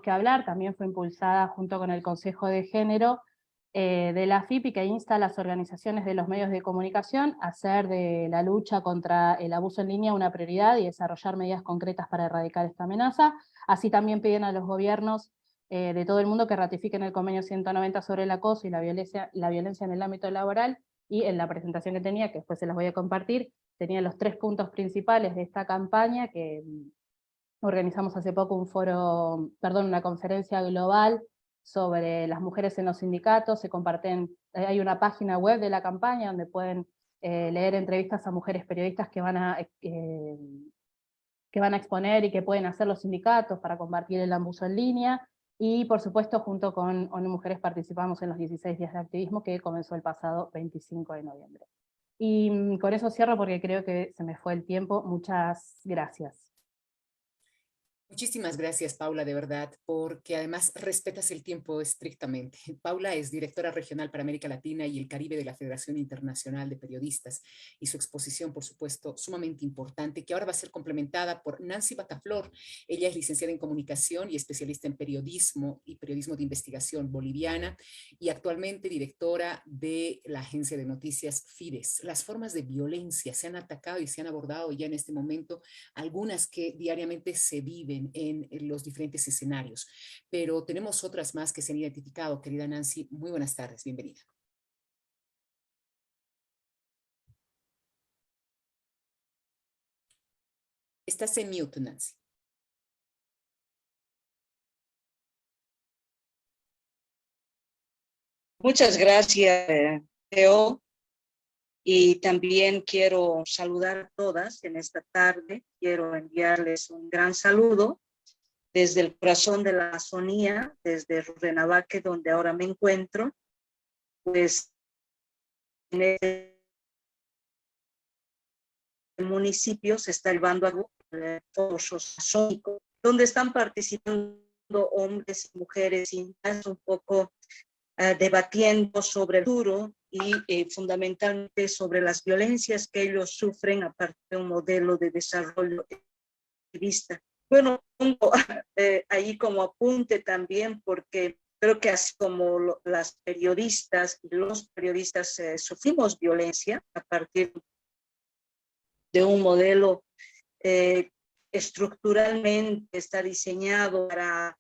que hablar, también fue impulsada junto con el Consejo de Género de la FIP, y que insta a las organizaciones de los medios de comunicación a hacer de la lucha contra el abuso en línea una prioridad y desarrollar medidas concretas para erradicar esta amenaza. Así también piden a los gobiernos de todo el mundo que ratifiquen el convenio 190 sobre el acoso y la violencia en el ámbito laboral, y en la presentación que tenía, que después se las voy a compartir, tenía los 3 puntos principales de esta campaña, que organizamos hace poco una conferencia global sobre las mujeres en los sindicatos. Se comparten, hay una página web de la campaña donde pueden leer entrevistas a mujeres periodistas que van a exponer y que pueden hacer los sindicatos para combatir el abuso en línea. Y por supuesto, junto con ONU Mujeres participamos en los 16 días de activismo que comenzó el pasado 25 de noviembre. Y con eso cierro porque creo que se me fue el tiempo. Muchas gracias. Muchísimas gracias, Paula, de verdad, porque además respetas el tiempo estrictamente. Paula es directora regional para América Latina y el Caribe de la Federación Internacional de Periodistas, y su exposición, por supuesto, sumamente importante, que ahora va a ser complementada por Nancy Bataflor. Ella es licenciada en comunicación y especialista en periodismo y periodismo de investigación boliviana, y actualmente directora de la agencia de noticias Fides. Las formas de violencia se han atacado y se han abordado ya en este momento, algunas que diariamente se viven en los diferentes escenarios, pero tenemos otras más que se han identificado. Querida Nancy, muy buenas tardes, bienvenida. Estás en mute, Nancy. Muchas gracias, Teo. Y también quiero saludar a todas en esta tarde. Quiero enviarles un gran saludo desde el corazón de la Amazonía, desde Rurrenabaque, donde ahora me encuentro. Pues en el municipio se está llevando a foros amazónicos, donde están participando hombres y mujeres, y un poco debatiendo sobre el futuro y fundamentalmente sobre las violencias que ellos sufren a partir de un modelo de desarrollo activista. Bueno, pongo ahí como apunte también, porque creo que así como las periodistas y los periodistas sufrimos violencia a partir de un modelo estructuralmente está diseñado para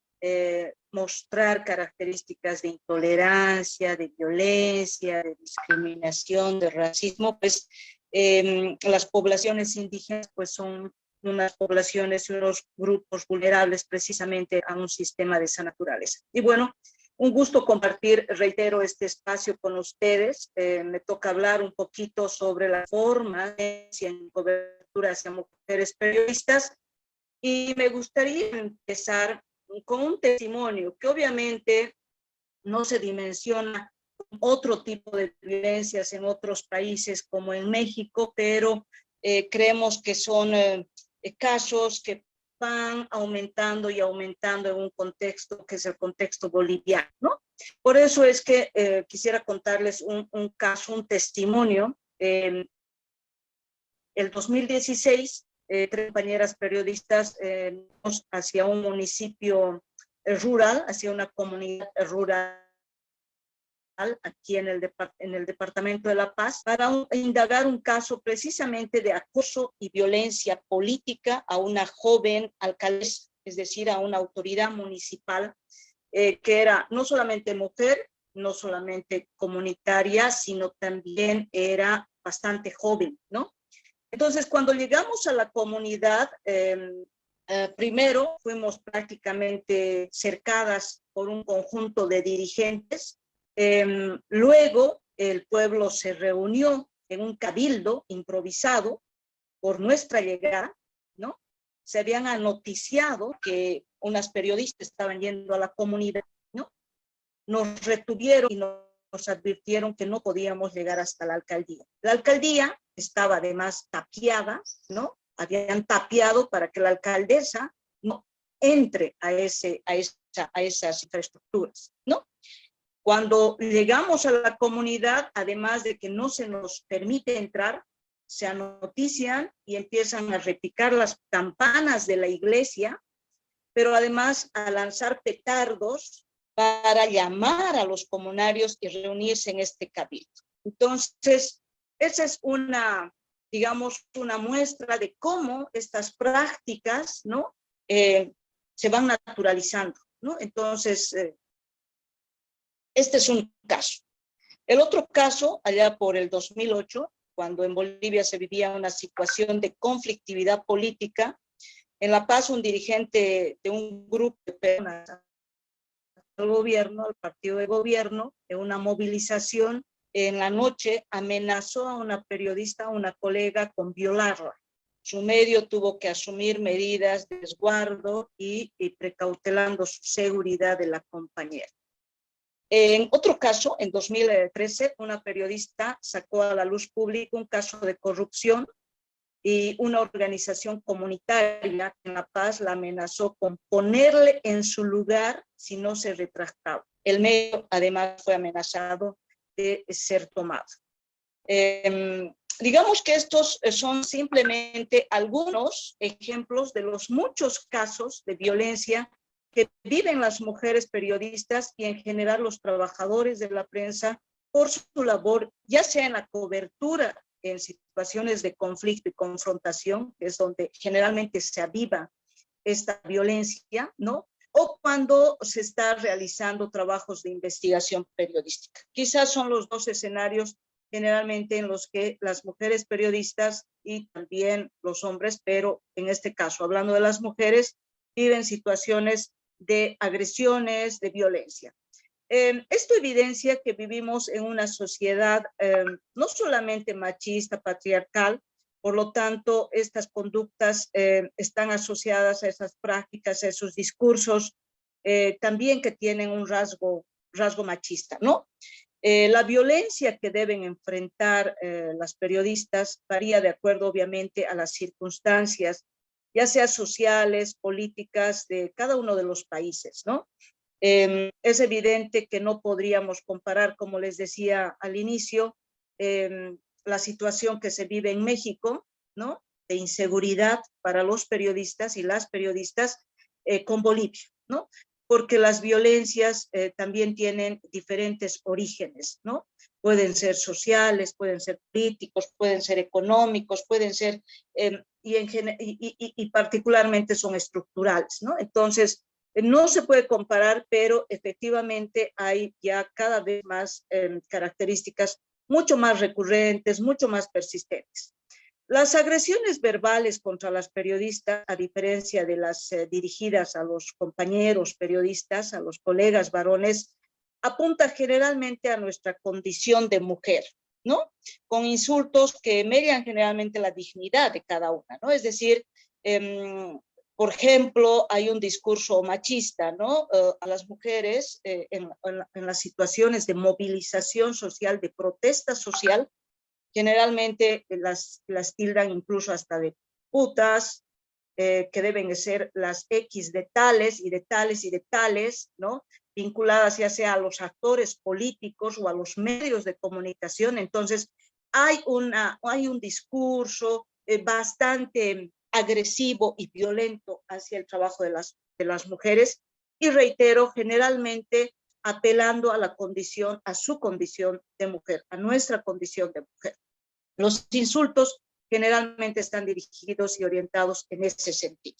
mostrar características de intolerancia, de violencia, de discriminación, de racismo, pues las poblaciones indígenas pues son unas poblaciones y unos grupos vulnerables precisamente a un sistema de esa naturaleza. Y bueno, un gusto compartir, reitero, este espacio con ustedes. Me toca hablar un poquito sobre la forma en cobertura hacia mujeres periodistas y me gustaría empezar con un testimonio que obviamente no se dimensiona otro tipo de violencias en otros países como en México, pero creemos que son casos que van aumentando y aumentando en un contexto que es el contexto boliviano, ¿no? Por eso es que quisiera contarles un caso, un testimonio. El 2016, tres compañeras periodistas hacia un municipio rural, hacia una comunidad rural aquí en el departamento de La Paz, para indagar un caso precisamente de acoso y violencia política a una joven alcaldesa, es decir, a una autoridad municipal que era no solamente mujer, no solamente comunitaria, sino también era bastante joven, ¿no? Entonces, cuando llegamos a la comunidad, primero fuimos prácticamente cercadas por un conjunto de dirigentes. Luego el pueblo se reunió en un cabildo improvisado por nuestra llegada, ¿no? Se habían anoticiado que unas periodistas estaban yendo a la comunidad, ¿no? Nos retuvieron y nos advirtieron que no podíamos llegar hasta la alcaldía. La alcaldía estaba además tapiada, ¿no? Habían tapiado para que la alcaldesa no entre a esas infraestructuras, ¿no? Cuando llegamos a la comunidad, además de que no se nos permite entrar, se anotician y empiezan a repicar las campanas de la iglesia, pero además a lanzar petardos para llamar a los comunarios y reunirse en este cabildo. Entonces, esa es digamos, una muestra de cómo estas prácticas, ¿no? Se van naturalizando, ¿no? Entonces, este es un caso. El otro caso, allá por el 2008, cuando en Bolivia se vivía una situación de conflictividad política, en La Paz un dirigente de un grupo de personas al gobierno, al partido de gobierno, en una movilización en la noche amenazó a una periodista, a una colega, con violarla. Su medio tuvo que asumir medidas de resguardo y precautelando su seguridad de la compañera. En otro caso, en 2013, una periodista sacó a la luz pública un caso de corrupción y una organización comunitaria en La Paz la amenazó con ponerle en su lugar si no se retractaba. El medio, además, fue amenazado de ser tomado. Digamos que estos son simplemente algunos ejemplos de los muchos casos de violencia que viven las mujeres periodistas y en general los trabajadores de la prensa por su labor, ya sea en la cobertura en situaciones de conflicto y confrontación, que es donde generalmente se aviva esta violencia, ¿no? O cuando se está realizando trabajos de investigación periodística. Quizás son los dos escenarios generalmente en los que las mujeres periodistas y también los hombres, pero en este caso, hablando de las mujeres, viven situaciones de agresiones, de violencia. Esto evidencia que vivimos en una sociedad no solamente machista, patriarcal, por lo tanto, estas conductas están asociadas a esas prácticas, a esos discursos, también que tienen un rasgo machista, ¿no? La violencia que deben enfrentar las periodistas varía de acuerdo, obviamente, a las circunstancias, ya sea sociales, políticas de cada uno de los países, ¿no? Es evidente que no podríamos comparar, como les decía al inicio, la situación que se vive en México, ¿no? De inseguridad para los periodistas y las periodistas con Bolivia, ¿no? Porque las violencias también tienen diferentes orígenes, ¿no? Pueden ser sociales, pueden ser políticos, pueden ser económicos, pueden ser, y particularmente son estructurales, ¿no? Entonces, No se puede comparar, pero efectivamente hay ya cada vez más características mucho más recurrentes, mucho más persistentes. Las agresiones verbales contra las periodistas, a diferencia de las dirigidas a los compañeros periodistas, a los colegas varones, apunta generalmente a nuestra condición de mujer, ¿no? Con insultos que median generalmente la dignidad de cada una, ¿no? Es decir, por ejemplo, hay un discurso machista, ¿no? A las mujeres en las situaciones de movilización social, de protesta social, generalmente las tildan incluso hasta de putas, que deben ser las X de tales y de tales y de tales, ¿no? Vinculadas ya sea a los actores políticos o a los medios de comunicación. Entonces, hay un discurso bastante agresivo y violento hacia el trabajo de las mujeres, y reitero, generalmente apelando a la condición, a su condición de mujer, a nuestra condición de mujer. Los insultos generalmente están dirigidos y orientados en ese sentido.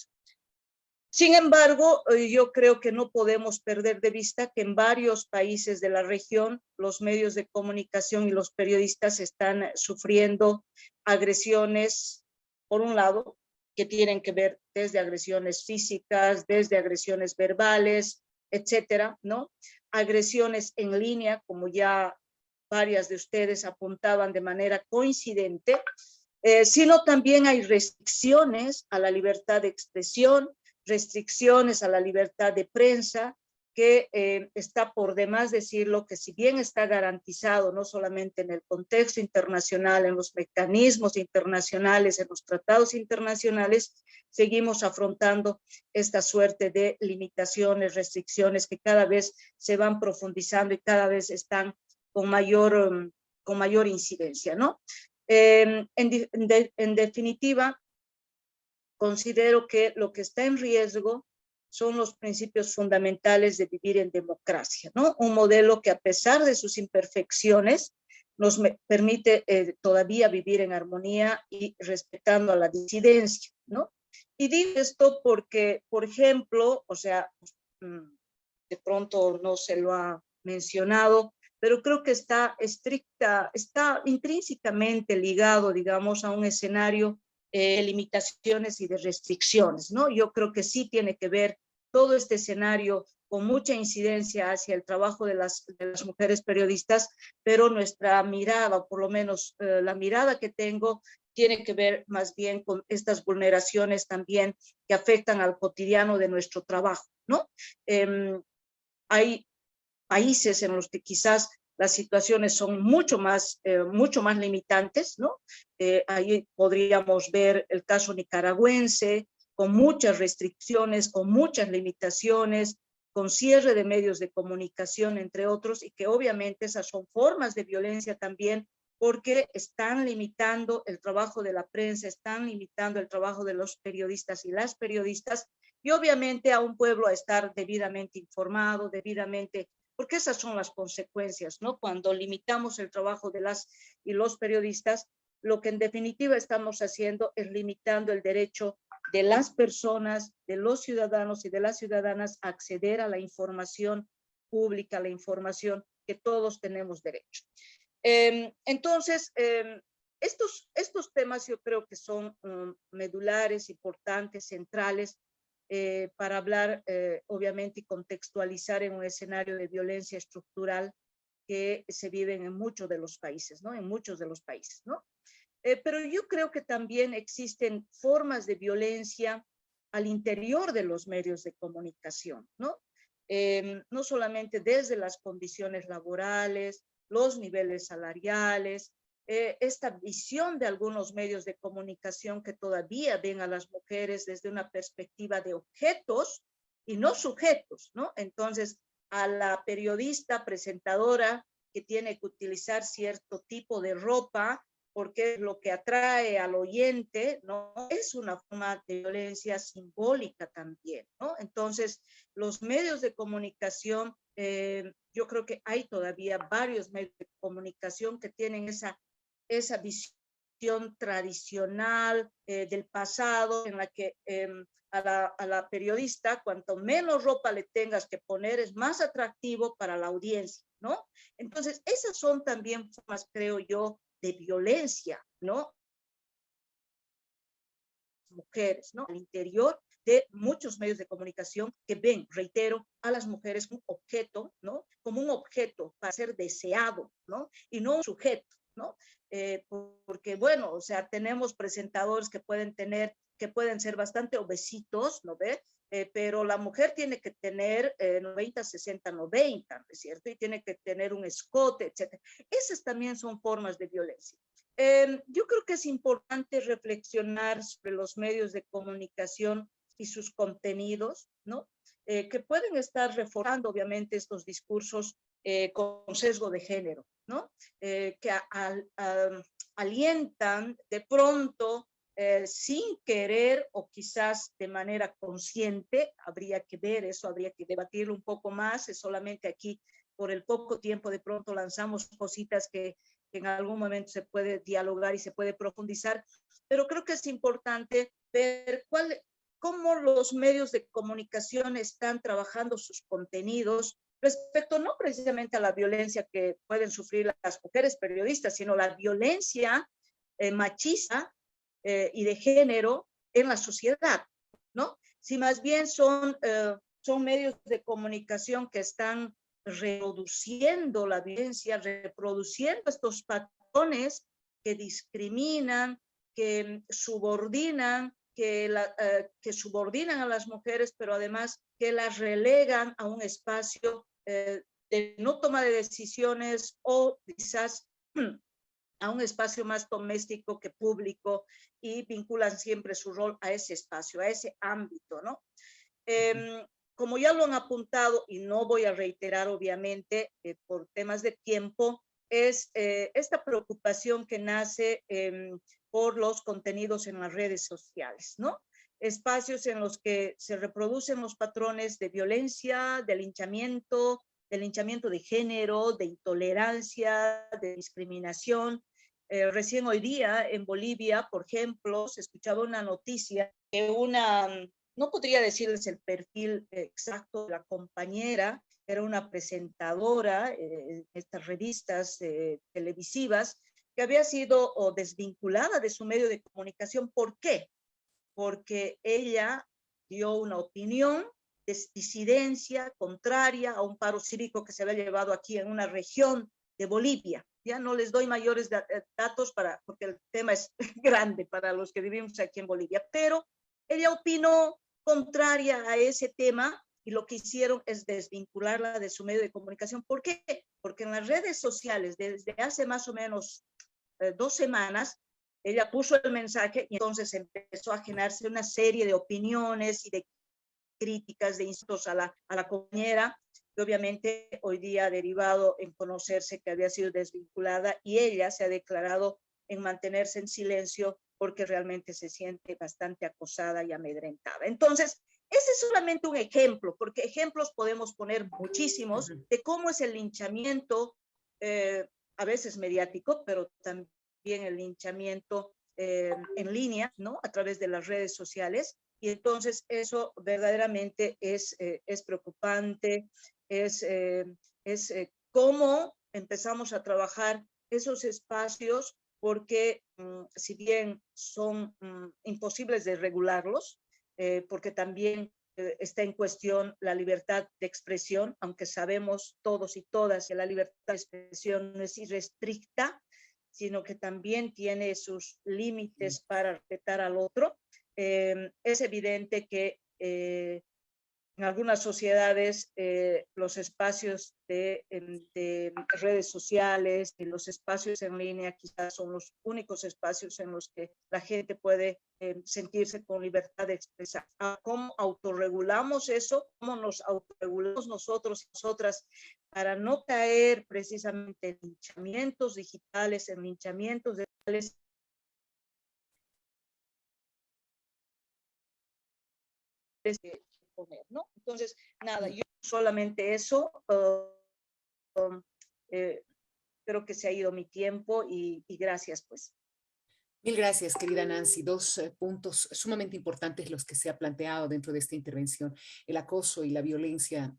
Sin embargo, yo creo que no podemos perder de vista que en varios países de la región los medios de comunicación y los periodistas están sufriendo agresiones, por un lado, que tienen que ver desde agresiones físicas, desde agresiones verbales, etcétera, ¿no? Agresiones en línea, como ya varias de ustedes apuntaban de manera coincidente, sino también hay restricciones a la libertad de expresión, restricciones a la libertad de prensa, que está por demás decirlo, que si bien está garantizado no solamente en el contexto internacional, en los mecanismos internacionales, en los tratados internacionales, seguimos afrontando esta suerte de limitaciones, restricciones que cada vez se van profundizando y cada vez están con mayor incidencia, ¿no? En definitiva, considero que lo que está en riesgo son los principios fundamentales de vivir en democracia, ¿no? Un modelo que, a pesar de sus imperfecciones, nos permite todavía vivir en armonía y respetando a la disidencia, ¿no? Y digo esto porque, por ejemplo, o sea, de pronto no se lo ha mencionado, pero creo que está intrínsecamente ligado, digamos, a un escenario de limitaciones y de restricciones, ¿no? Yo creo que sí tiene que ver todo este escenario con mucha incidencia hacia el trabajo de las mujeres periodistas, pero nuestra mirada, o por lo menos la mirada que tengo, tiene que ver más bien con estas vulneraciones también que afectan al cotidiano de nuestro trabajo, ¿no? Hay países en los que quizás las situaciones son mucho más limitantes, ¿no? Ahí podríamos ver el caso nicaragüense, con muchas restricciones, con muchas limitaciones, con cierre de medios de comunicación, entre otros, y que obviamente esas son formas de violencia también, porque están limitando el trabajo de la prensa, están limitando el trabajo de los periodistas y las periodistas, y obviamente a un pueblo a estar debidamente informado, porque esas son las consecuencias, ¿no? Cuando limitamos el trabajo de las y los periodistas, lo que en definitiva estamos haciendo es limitando el derecho de las personas, de los ciudadanos y de las ciudadanas a acceder a la información pública, la información que todos tenemos derecho. Entonces, estos temas yo creo que son medulares, importantes, centrales, para hablar, obviamente, y contextualizar en un escenario de violencia estructural que se viven en muchos de los países, ¿no? En muchos de los países, ¿no? Pero yo creo que también existen formas de violencia al interior de los medios de comunicación, ¿no? No solamente desde las condiciones laborales, los niveles salariales, esta visión de algunos medios de comunicación que todavía ven a las mujeres desde una perspectiva de objetos y no sujetos, ¿no? Entonces, a la periodista presentadora que tiene que utilizar cierto tipo de ropa porque es lo que atrae al oyente, ¿no? Es una forma de violencia simbólica también, ¿no? Entonces, los medios de comunicación, yo creo que hay todavía varios medios de comunicación que tienen esa visión tradicional del pasado, en la que a la periodista, cuanto menos ropa le tengas que poner, es más atractivo para la audiencia, ¿no? Entonces, esas son también formas, creo yo, de violencia, ¿no? Mujeres, ¿no? Al interior de muchos medios de comunicación que ven, reitero, a las mujeres como objeto, ¿no? Como un objeto para ser deseado, ¿no? Y no un sujeto, ¿no? Porque, bueno, o sea, tenemos presentadores que pueden ser bastante obesitos, ¿no ve? Pero la mujer tiene que tener 90, 60, 90, ¿no es cierto? Y tiene que tener un escote, etc. Esas también son formas de violencia. Yo creo que es importante reflexionar sobre los medios de comunicación y sus contenidos, ¿no? Que pueden estar reforzando, obviamente, estos discursos con sesgo de género, ¿no? Que alientan de pronto, sin querer o quizás de manera consciente, habría que ver eso, habría que debatirlo un poco más, es solamente aquí por el poco tiempo de pronto lanzamos cositas que en algún momento se puede dialogar y se puede profundizar, pero creo que es importante ver cómo los medios de comunicación están trabajando sus contenidos respecto no precisamente a la violencia que pueden sufrir las mujeres periodistas, sino la violencia machista y de género en la sociedad, ¿no? Si más bien son medios de comunicación que están reproduciendo la violencia, reproduciendo estos patrones que discriminan, que subordinan, que subordinan a las mujeres, pero además que las relegan a un espacio de no toma de decisiones o quizás a un espacio más doméstico que público y vinculan siempre su rol a ese espacio, a ese ámbito, ¿no? Como ya lo han apuntado, y no voy a reiterar obviamente por temas de tiempo, es esta preocupación que nace por los contenidos en las redes sociales, ¿no? Espacios en los que se reproducen los patrones de violencia, de linchamiento de género, de intolerancia, de discriminación. Recién hoy día en Bolivia, por ejemplo, se escuchaba una noticia que no podría decirles el perfil exacto de la compañera, era una presentadora en estas revistas televisivas que había sido desvinculada de su medio de comunicación. ¿Por qué? Porque ella dio una opinión de disidencia contraria a un paro cívico que se había llevado aquí en una región de Bolivia. Ya no les doy mayores datos porque el tema es grande para los que vivimos aquí en Bolivia, pero ella opinó contraria a ese tema y lo que hicieron es desvincularla de su medio de comunicación. ¿Por qué? Porque en las redes sociales, desde hace más o menos 2 semanas, ella puso el mensaje y entonces empezó a generarse una serie de opiniones y de críticas, de insultos a la compañera, que obviamente hoy día ha derivado en conocerse que había sido desvinculada y ella se ha declarado en mantenerse en silencio porque realmente se siente bastante acosada y amedrentada. Entonces, ese es solamente un ejemplo, porque ejemplos podemos poner muchísimos de cómo es el linchamiento, a veces mediático, pero también el linchamiento en línea, ¿no? A través de las redes sociales. Y entonces eso verdaderamente es preocupante, es cómo empezamos a trabajar esos espacios, porque si bien son imposibles de regularlos, porque también está en cuestión la libertad de expresión, aunque sabemos todos y todas que la libertad de expresión no es irrestricta, sino que también tiene sus límites para respetar al otro. Es evidente que en algunas sociedades los espacios de redes sociales y los espacios en línea quizás son los únicos espacios en los que la gente puede sentirse con libertad de expresar. ¿Cómo autorregulamos eso? ¿Cómo nos autorregulamos nosotros y nosotras para no caer precisamente en linchamientos digitales, en linchamientos digitales? ¿No? Entonces, nada, yo solamente eso, creo que se ha ido mi tiempo y gracias, pues. Mil gracias, querida Nancy. Dos puntos sumamente importantes los que se ha planteado dentro de esta intervención. El acoso y la violencia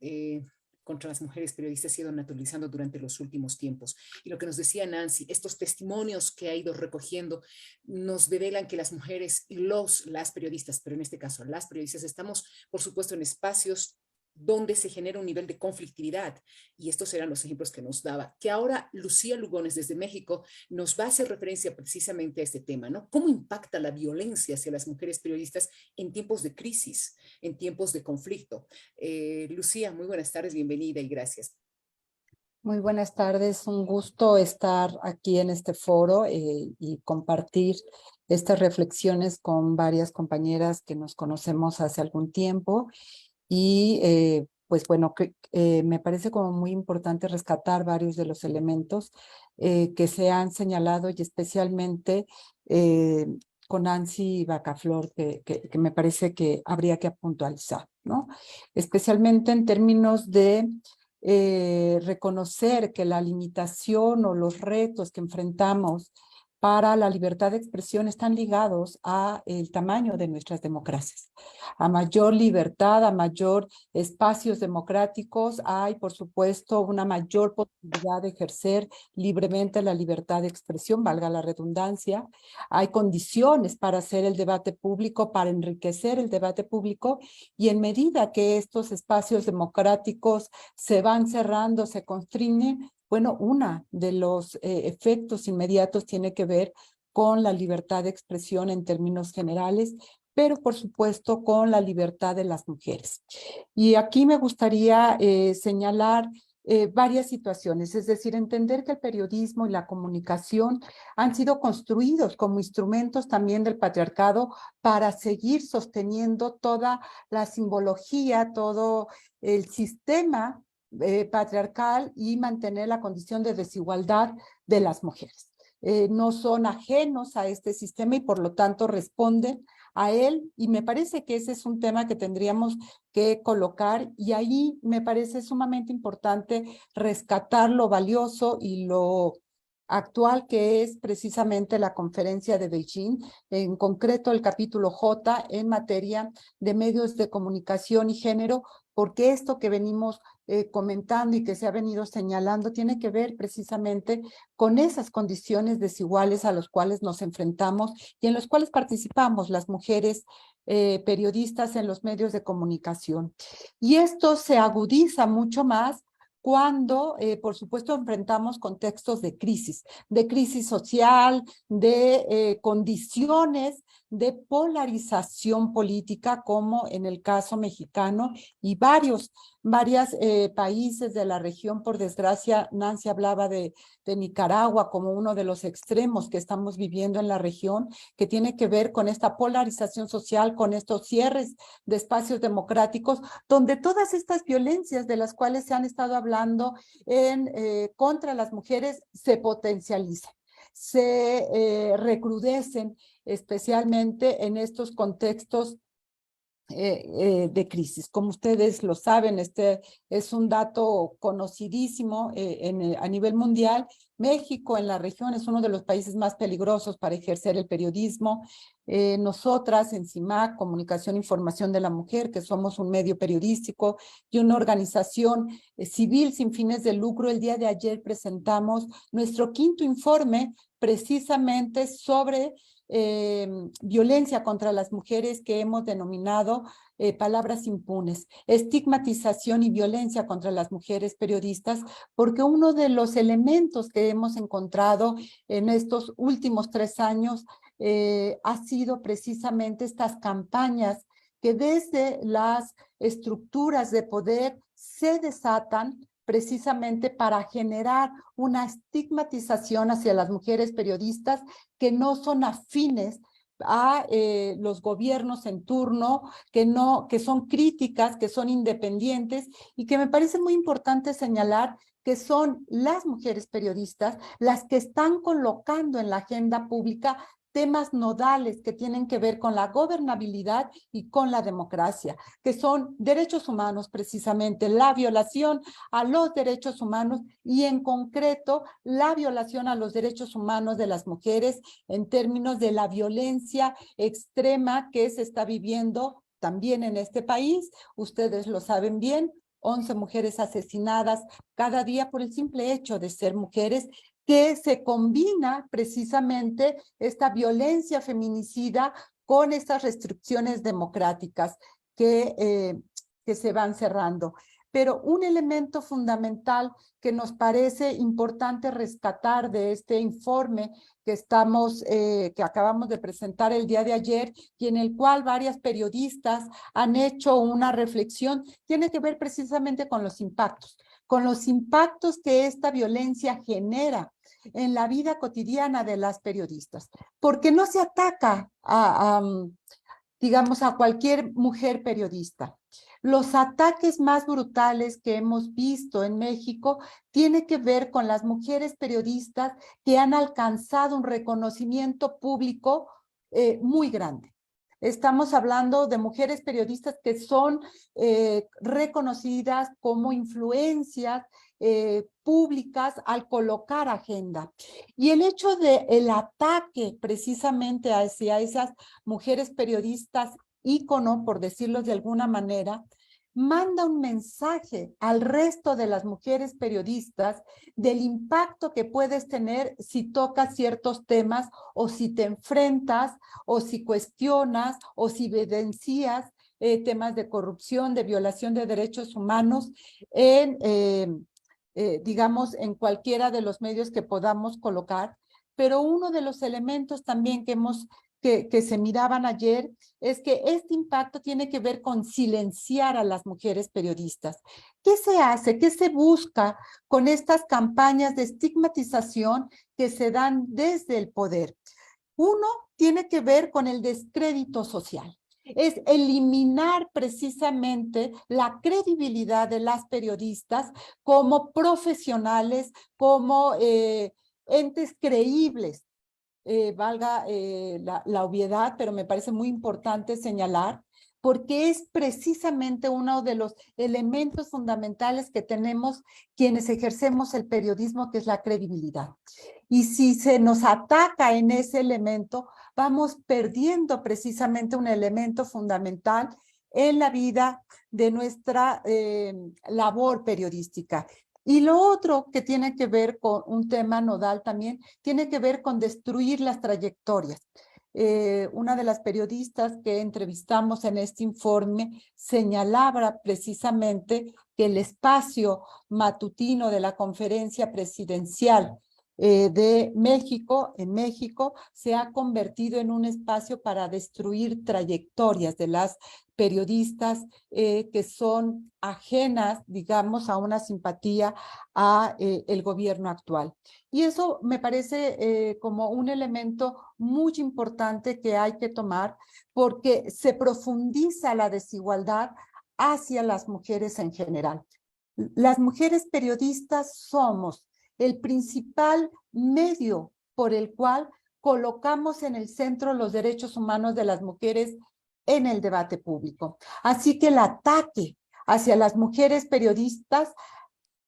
contra las mujeres periodistas se ha ido naturalizando durante los últimos tiempos. Y lo que nos decía Nancy, estos testimonios que ha ido recogiendo nos develan que las mujeres y las periodistas, pero en este caso las periodistas, estamos, por supuesto, en espacios donde se genera un nivel de conflictividad, y estos eran los ejemplos que nos daba, que ahora Lucía Lugones desde México nos va a hacer referencia precisamente a este tema, ¿no? ¿Cómo impacta la violencia hacia las mujeres periodistas en tiempos de crisis, en tiempos de conflicto? Lucía, muy buenas tardes, bienvenida y gracias. Muy buenas tardes, un gusto estar aquí en este foro y compartir estas reflexiones con varias compañeras que nos conocemos hace algún tiempo. Y pues bueno, me parece como muy importante rescatar varios de los elementos que se han señalado, y especialmente con Nancy Bacaflor, que me parece que habría que puntualizar, ¿no? Especialmente en términos de reconocer que la limitación o los retos que enfrentamos para la libertad de expresión están ligados al tamaño de nuestras democracias. A mayor libertad, a mayor espacios democráticos, hay, por supuesto, una mayor posibilidad de ejercer libremente la libertad de expresión, valga la redundancia. Hay condiciones para hacer el debate público, para enriquecer el debate público, y en medida que estos espacios democráticos se van cerrando, se constriñen, bueno, uno de los efectos inmediatos tiene que ver con la libertad de expresión en términos generales, pero por supuesto con la libertad de las mujeres. Y aquí me gustaría señalar varias situaciones, es decir, entender que el periodismo y la comunicación han sido construidos como instrumentos también del patriarcado para seguir sosteniendo toda la simbología, todo el sistema patriarcal y mantener la condición de desigualdad de las mujeres. No son ajenos a este sistema y por lo tanto responden a él, y me parece que ese es un tema que tendríamos que colocar, y ahí me parece sumamente importante rescatar lo valioso y lo actual que es precisamente la conferencia de Beijing, en concreto el capítulo J en materia de medios de comunicación y género, porque esto que venimos comentando y que se ha venido señalando tiene que ver precisamente con esas condiciones desiguales a las cuales nos enfrentamos y en los cuales participamos las mujeres periodistas en los medios de comunicación. Y esto se agudiza mucho más cuando, por supuesto, enfrentamos contextos de crisis social, de condiciones de polarización política, como en el caso mexicano y varios países de la región. Por desgracia, Nancy hablaba de Nicaragua como uno de los extremos que estamos viviendo en la región, que tiene que ver con esta polarización social, con estos cierres de espacios democráticos, donde todas estas violencias de las cuales se han estado hablando contra las mujeres se potencializan, se recrudecen, especialmente en estos contextos de crisis. Como ustedes lo saben, este es un dato conocidísimo a nivel mundial. México en la región es uno de los países más peligrosos para ejercer el periodismo. Nosotras en CIMAC, Comunicación e Información de la Mujer, que somos un medio periodístico y una organización civil sin fines de lucro, el día de ayer presentamos nuestro 5º informe precisamente sobre violencia contra las mujeres, que hemos denominado palabras impunes, estigmatización y violencia contra las mujeres periodistas, porque uno de los elementos que hemos encontrado en estos últimos 3 años ha sido precisamente estas campañas que desde las estructuras de poder se desatan precisamente para generar una estigmatización hacia las mujeres periodistas que no son afines a los gobiernos en turno, que son críticas, que son independientes, y que me parece muy importante señalar que son las mujeres periodistas las que están colocando en la agenda pública temas nodales que tienen que ver con la gobernabilidad y con la democracia, que son derechos humanos precisamente, la violación a los derechos humanos y en concreto la violación a los derechos humanos de las mujeres en términos de la violencia extrema que se está viviendo también en este país. Ustedes lo saben bien, 11 mujeres asesinadas cada día por el simple hecho de ser mujeres, que se combina precisamente esta violencia feminicida con estas restricciones democráticas que se van cerrando. Pero un elemento fundamental que nos parece importante rescatar de este informe que acabamos de presentar el día de ayer y en el cual varias periodistas han hecho una reflexión, tiene que ver precisamente con los impactos que esta violencia genera en la vida cotidiana de las periodistas, porque no se ataca digamos, a cualquier mujer periodista. Los ataques más brutales que hemos visto en México tienen que ver con las mujeres periodistas que han alcanzado un reconocimiento público muy grande. Estamos hablando de mujeres periodistas que son reconocidas como influencias públicas al colocar agenda. Y el hecho del ataque precisamente hacia esas mujeres periodistas ícono, por decirlo de alguna manera, manda un mensaje al resto de las mujeres periodistas del impacto que puedes tener si tocas ciertos temas o si te enfrentas o si cuestionas o si evidencias temas de corrupción, de violación de derechos humanos digamos, en cualquiera de los medios que podamos colocar. Pero uno de los elementos también que se miraban ayer es que este impacto tiene que ver con silenciar a las mujeres periodistas. ¿Qué se hace? ¿Qué se busca con estas campañas de estigmatización que se dan desde el poder? Uno tiene que ver con el descrédito social. Es eliminar precisamente la credibilidad de las periodistas como profesionales, como entes creíbles. Valga la obviedad, pero me parece muy importante señalar, porque es precisamente uno de los elementos fundamentales que tenemos quienes ejercemos el periodismo, que es la credibilidad. Y si se nos ataca en ese elemento, vamos perdiendo precisamente un elemento fundamental en la vida de nuestra labor periodística. Y lo otro que tiene que ver con un tema nodal también, tiene que ver con destruir las trayectorias. Una de las periodistas que entrevistamos en este informe señalaba precisamente que el espacio matutino de la conferencia presidencial de México, en México, se ha convertido en un espacio para destruir trayectorias de las periodistas que son ajenas, digamos, a una simpatía a el gobierno actual. Y eso me parece como un elemento muy importante que hay que tomar porque se profundiza la desigualdad hacia las mujeres en general. Las mujeres periodistas somos el principal medio por el cual colocamos en el centro los derechos humanos de las mujeres en el debate público. Así que el ataque hacia las mujeres periodistas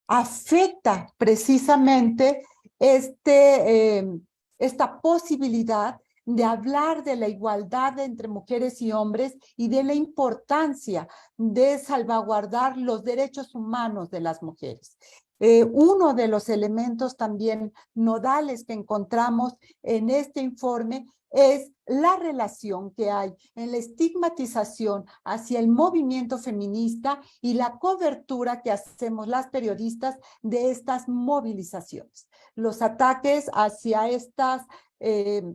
afecta precisamente esta posibilidad de hablar de la igualdad entre mujeres y hombres y de la importancia de salvaguardar los derechos humanos de las mujeres. Uno de los elementos también nodales que encontramos en este informe es la relación que hay en la estigmatización hacia el movimiento feminista y la cobertura que hacemos las periodistas de estas movilizaciones. Los ataques hacia estas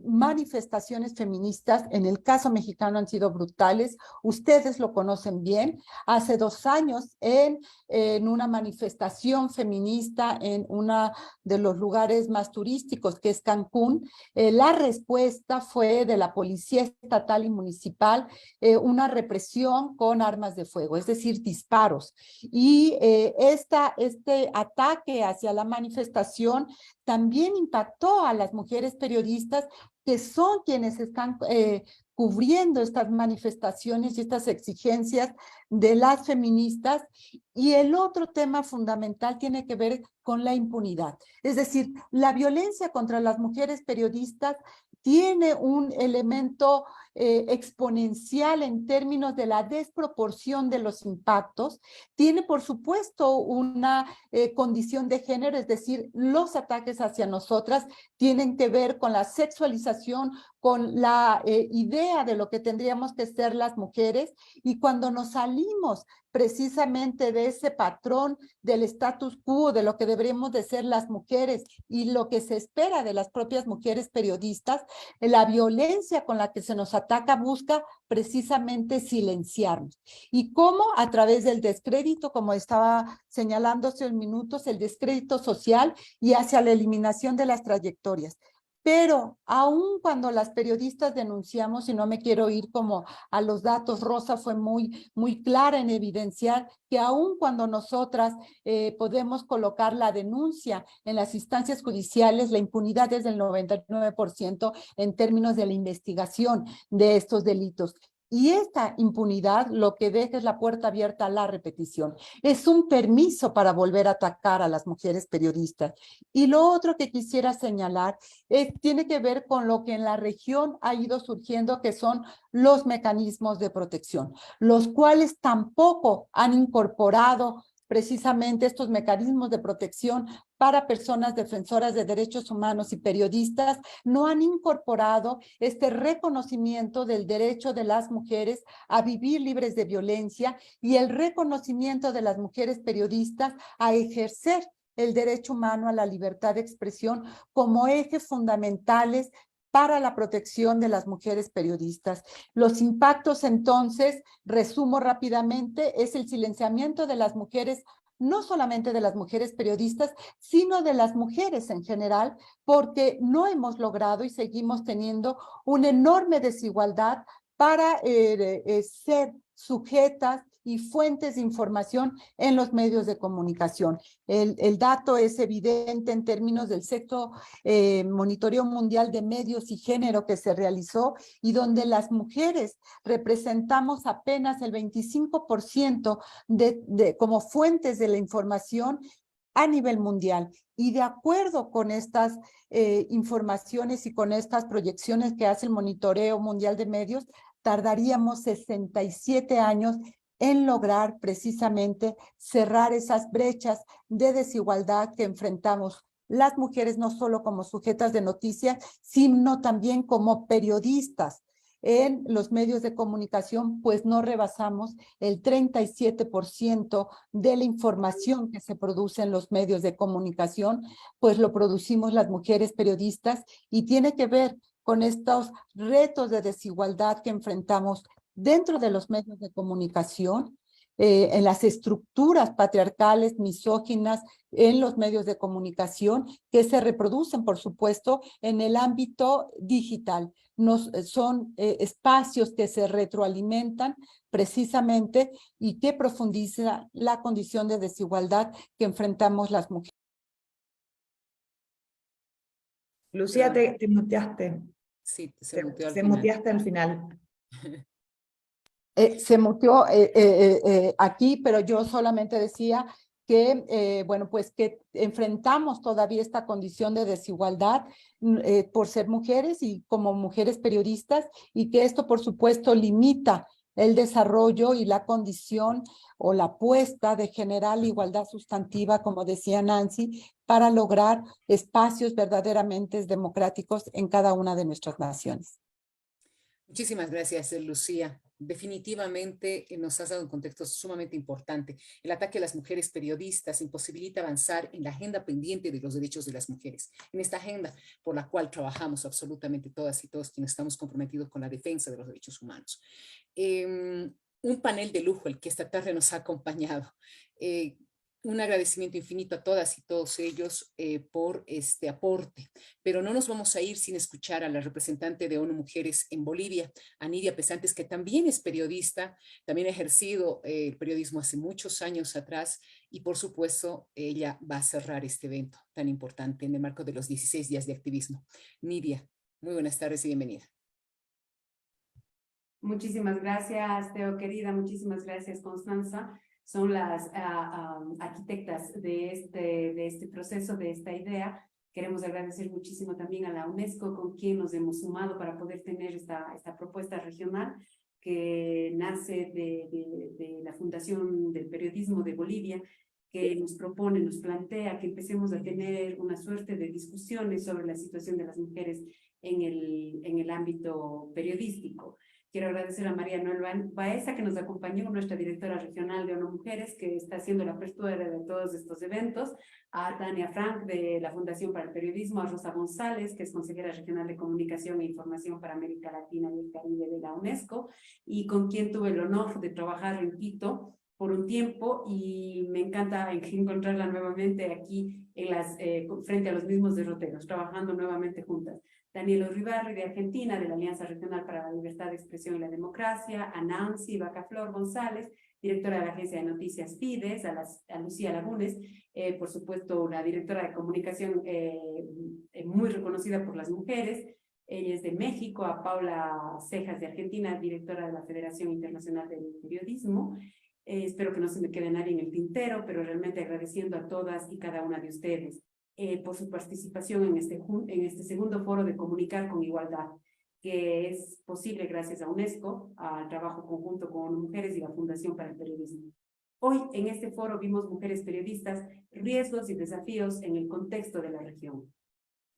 manifestaciones feministas, en el caso mexicano, han sido brutales. Ustedes lo conocen bien. Hace 2 años, en una manifestación feminista en uno de los lugares más turísticos, que es Cancún, la respuesta fue de la policía estatal y municipal una represión con armas de fuego, es decir, disparos. Y este ataque hacia la manifestación también impactó a las mujeres periodistas, que son quienes están cubriendo estas manifestaciones y estas exigencias de las feministas. Y el otro tema fundamental tiene que ver con la impunidad. Es decir, la violencia contra las mujeres periodistas tiene un elemento exponencial en términos de la desproporción de los impactos. Tiene, por supuesto, una condición de género, es decir, los ataques hacia nosotras tienen que ver con la sexualización, con la idea de lo que tendríamos que ser las mujeres, y cuando nos salimos precisamente de ese patrón del status quo, de lo que deberíamos de ser las mujeres y lo que se espera de las propias mujeres periodistas, la violencia con la que se nos ataca busca precisamente silenciarnos. ¿Y cómo? A través del descrédito, como estaba señalando hace unos minutos, el descrédito social y hacia la eliminación de las trayectorias. Pero aun cuando las periodistas denunciamos, y no me quiero ir como a los datos, Rosa fue muy clara en evidenciar que aun cuando nosotras podemos colocar la denuncia en las instancias judiciales, la impunidad es del 99% en términos de la investigación de estos delitos. Y esta impunidad lo que deja es la puerta abierta a la repetición. Es un permiso para volver a atacar a las mujeres periodistas. Y lo otro que quisiera señalar tiene que ver con lo que en la región ha ido surgiendo, que son los mecanismos de protección, los cuales tampoco han incorporado precisamente estos mecanismos de protección para personas defensoras de derechos humanos y periodistas. No han incorporado este reconocimiento del derecho de las mujeres a vivir libres de violencia y el reconocimiento de las mujeres periodistas a ejercer el derecho humano a la libertad de expresión como ejes fundamentales para la protección de las mujeres periodistas. Los impactos, entonces, resumo rápidamente, es el silenciamiento de las mujeres, no solamente de las mujeres periodistas, sino de las mujeres en general, porque no hemos logrado y seguimos teniendo una enorme desigualdad para ser sujetas y fuentes de información en los medios de comunicación. El dato es evidente en términos del sexto monitoreo mundial de medios y género que se realizó, y donde las mujeres representamos apenas el 25% como fuentes de la información a nivel mundial. Y de acuerdo con estas informaciones y con estas proyecciones que hace el Monitoreo Mundial de Medios, tardaríamos 67 años en lograr precisamente cerrar esas brechas de desigualdad que enfrentamos las mujeres, no solo como sujetas de noticias, sino también como periodistas en los medios de comunicación, pues no rebasamos el 37% de la información que se produce en los medios de comunicación, pues lo producimos las mujeres periodistas, y tiene que ver con estos retos de desigualdad que enfrentamos dentro de los medios de comunicación, en las estructuras patriarcales, misóginas, en los medios de comunicación, que se reproducen, por supuesto, en el ámbito digital. Son espacios que se retroalimentan precisamente y que profundizan la condición de desigualdad que enfrentamos las mujeres. Lucía, te muteaste. Sí, se muteó al Se final. muteaste al final. Se muteó aquí, pero yo solamente decía que, bueno, pues que enfrentamos todavía esta condición de desigualdad por ser mujeres y como mujeres periodistas, y que esto, por supuesto, limita el desarrollo y la condición o la apuesta de generar la igualdad sustantiva, como decía Nancy, para lograr espacios verdaderamente democráticos en cada una de nuestras naciones. Muchísimas gracias, Lucía. Definitivamente nos has dado un contexto sumamente importante. El ataque a las mujeres periodistas imposibilita avanzar en la agenda pendiente de los derechos de las mujeres, en esta agenda por la cual trabajamos absolutamente todas y todos quienes estamos comprometidos con la defensa de los derechos humanos. Un panel de lujo el que esta tarde nos ha acompañado. un agradecimiento infinito a todas y todos ellos por este aporte, pero no nos vamos a ir sin escuchar a la representante de ONU Mujeres en Bolivia, a Nidia Pesantes, que también es periodista, también ha ejercido el periodismo hace muchos años atrás y por supuesto ella va a cerrar este evento tan importante en el marco de los 16 días de activismo. Nidia, muy buenas tardes y bienvenida. Muchísimas gracias, Teo, querida. Muchísimas gracias, Constanza. Son las arquitectas de este proceso, de esta idea. Queremos agradecer muchísimo también a la UNESCO, con quien nos hemos sumado para poder tener esta propuesta regional que nace de la Fundación del Periodismo de Bolivia, que nos propone, nos plantea que empecemos a tener una suerte de discusiones sobre la situación de las mujeres en el ámbito periodístico. Quiero agradecer a María Noel Baeza, que nos acompañó, nuestra directora regional de ONU Mujeres, que está haciendo la apertura de todos estos eventos, a Tania Frank, de la Fundación para el Periodismo, a Rosa González, que es consejera regional de Comunicación e Información para América Latina y el Caribe de la UNESCO, y con quien tuve el honor de trabajar en Quito por un tiempo, y me encanta encontrarla nuevamente aquí frente a los mismos derroteros, trabajando nuevamente juntas. Daniela Uribarri, de Argentina, de la Alianza Regional para la Libertad de Expresión y la Democracia, a Nancy Bacaflor González, directora de la Agencia de Noticias Fides, a Lucía Lagunes, por supuesto, la directora de comunicación muy reconocida por las mujeres. Ella es de México, a Paula Cejas, de Argentina, directora de la Federación Internacional del Periodismo. Espero que no se me quede nadie en el tintero, pero realmente agradeciendo a todas y cada una de ustedes por su participación en este segundo foro de Comunicar con Igualdad, que es posible gracias a UNESCO, al trabajo conjunto con ONU Mujeres y la Fundación para el Periodismo. Hoy en este foro vimos mujeres periodistas, riesgos y desafíos en el contexto de la región.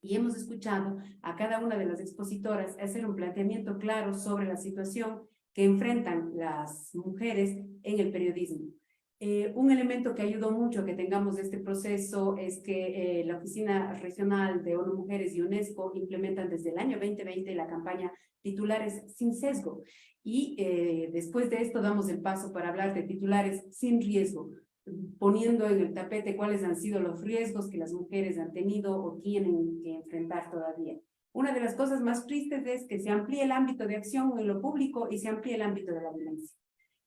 Y hemos escuchado a cada una de las expositoras hacer un planteamiento claro sobre la situación que enfrentan las mujeres en el periodismo. Un elemento que ayudó mucho a que tengamos este proceso es que la Oficina Regional de ONU Mujeres y UNESCO implementan desde el año 2020 la campaña Titulares sin Sesgo. Y después de esto damos el paso para hablar de titulares sin riesgo, poniendo en el tapete cuáles han sido los riesgos que las mujeres han tenido o tienen que enfrentar todavía. Una de las cosas más tristes es que se amplíe el ámbito de acción en lo público y se amplíe el ámbito de la violencia.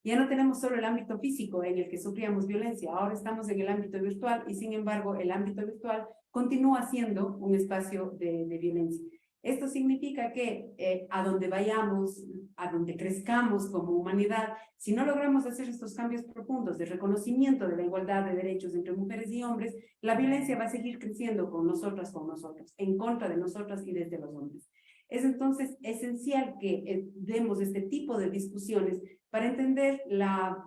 Ya no tenemos solo el ámbito físico en el que sufríamos violencia, ahora estamos en el ámbito virtual y sin embargo el ámbito virtual continúa siendo un espacio de violencia. Esto significa que a donde vayamos, a donde crezcamos como humanidad, si no logramos hacer estos cambios profundos de reconocimiento de la igualdad de derechos entre mujeres y hombres, la violencia va a seguir creciendo con nosotros, en contra de nosotras y desde los hombres. Es entonces esencial que demos este tipo de discusiones para entender la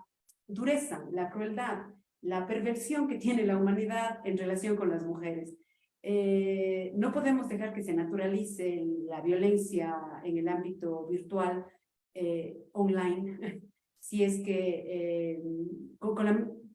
dureza, la crueldad, la perversión que tiene la humanidad en relación con las mujeres. No podemos dejar que se naturalice la violencia en el ámbito virtual, online, si es que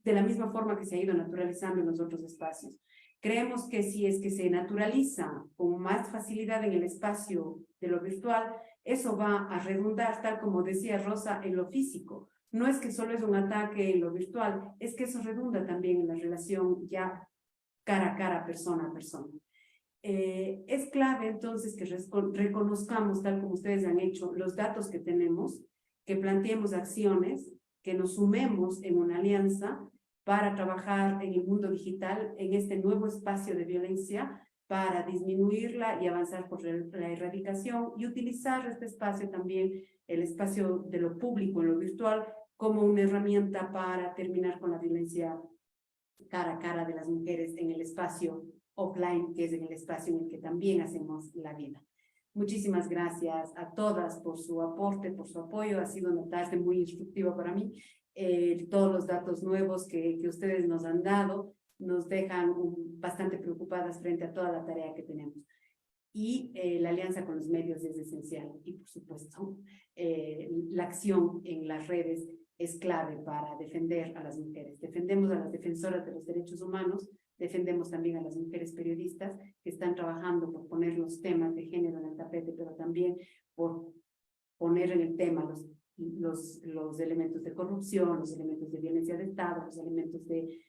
de la misma forma que se ha ido naturalizando en los otros espacios. Creemos que si es que se naturaliza con más facilidad en el espacio de lo virtual, eso va a redundar, tal como decía Rosa, en lo físico. No es que solo es un ataque en lo virtual, es que eso redunda también en la relación ya cara a cara, persona a persona. Es clave entonces que reconozcamos, tal como ustedes han hecho, los datos que tenemos, que planteemos acciones, que nos sumemos en una alianza para trabajar en el mundo digital, en este nuevo espacio de violencia, para disminuirla y avanzar por la erradicación y utilizar este espacio también, el espacio de lo público en lo virtual, como una herramienta para terminar con la violencia cara a cara de las mujeres en el espacio offline, que es en el espacio en el que también hacemos la vida. Muchísimas gracias a todas por su aporte, por su apoyo. Ha sido una tarde muy instructiva para mí. Todos los datos nuevos que ustedes nos han dado nos dejan bastante preocupadas frente a toda la tarea que tenemos. Y la alianza con los medios es esencial. Y por supuesto, la acción en las redes es clave para defender a las mujeres. Defendemos a las defensoras de los derechos humanos, defendemos también a las mujeres periodistas que están trabajando por poner los temas de género en el tapete, pero también por poner en el tema los elementos de corrupción, los elementos de violencia de Estado, los elementos de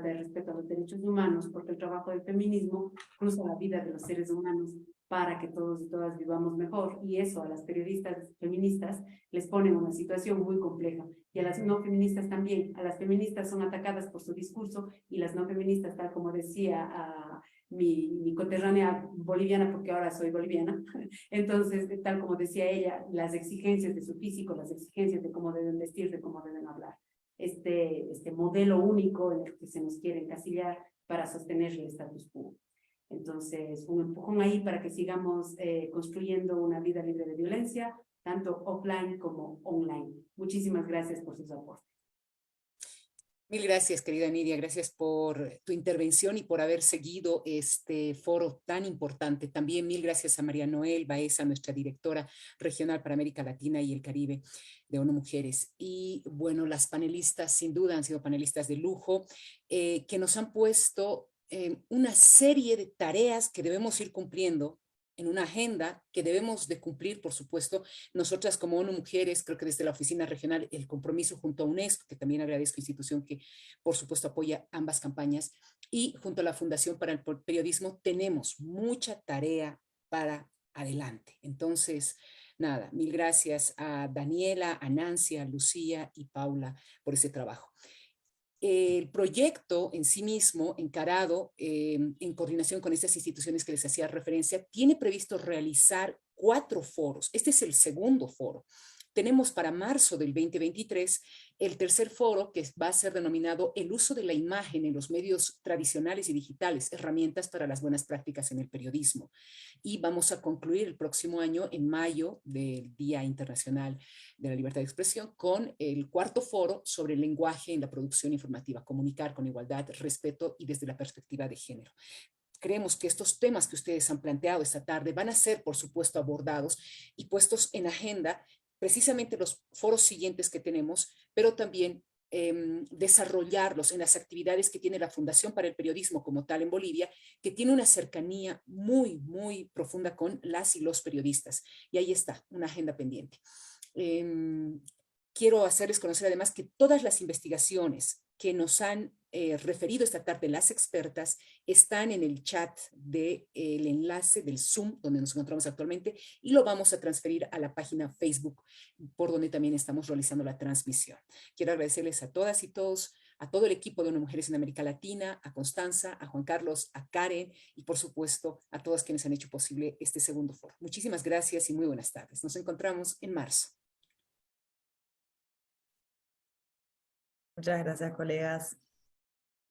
falta de respeto a los derechos humanos, porque el trabajo del feminismo cruza la vida de los seres humanos para que todos y todas vivamos mejor, y eso a las periodistas feministas les pone en una situación muy compleja, y a las no feministas también. A las feministas son atacadas por su discurso, y las no feministas, tal como decía mi coterránea boliviana, porque ahora soy boliviana, entonces, tal como decía ella, las exigencias de su físico, las exigencias de cómo deben vestir, de cómo deben hablar, este modelo único en el que se nos quiere encasillar para sostener el status quo. Entonces, un empujón ahí para que sigamos construyendo una vida libre de violencia, tanto offline como online. Muchísimas gracias por sus aportes. Mil gracias, querida Nidia, gracias por tu intervención y por haber seguido este foro tan importante. También mil gracias a María Noel Baeza, nuestra directora regional para América Latina y el Caribe de ONU Mujeres. Y bueno, las panelistas sin duda han sido panelistas de lujo, que nos han puesto una serie de tareas que debemos ir cumpliendo en una agenda que debemos de cumplir, por supuesto, nosotras como ONU Mujeres, creo que desde la oficina regional, el compromiso junto a UNESCO, que también agradezco, institución que por supuesto apoya ambas campañas, y junto a la Fundación para el Periodismo, tenemos mucha tarea para adelante. Entonces, nada, mil gracias a Daniela, a Nancy, a Lucía y Paula por ese trabajo. El proyecto en sí mismo, encarado en coordinación con estas instituciones que les hacía referencia, tiene previsto realizar 4 foros. Este es el segundo foro. Tenemos para marzo del 2023 el tercer foro, que va a ser denominado El uso de la imagen en los medios tradicionales y digitales, herramientas para las buenas prácticas en el periodismo. Y vamos a concluir el próximo año, en mayo, del Día Internacional de la Libertad de Expresión, con el cuarto foro sobre el lenguaje en la producción informativa, comunicar con igualdad, respeto y desde la perspectiva de género. Creemos que estos temas que ustedes han planteado esta tarde van a ser, por supuesto, abordados y puestos en agenda precisamente los foros siguientes que tenemos, pero también desarrollarlos en las actividades que tiene la Fundación para el Periodismo como tal en Bolivia, que tiene una cercanía muy, muy profunda con las y los periodistas. Y ahí está, una agenda pendiente. Quiero hacerles conocer además que todas las investigaciones que nos han referido esta tarde las expertas están en el chat del enlace del Zoom donde nos encontramos actualmente, y lo vamos a transferir a la página Facebook por donde también estamos realizando la transmisión. Quiero agradecerles a todas y todos, a todo el equipo de ONU Mujeres en América Latina, a Constanza, a Juan Carlos, a Karen y por supuesto a todas quienes han hecho posible este segundo foro. Muchísimas gracias y muy buenas tardes. Nos encontramos en marzo. Muchas gracias, colegas.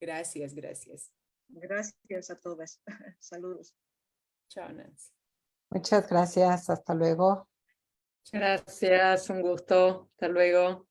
Gracias, gracias. Gracias a todas. Saludos. Chao, Nancy. Muchas gracias. Hasta luego. Gracias, un gusto. Hasta luego.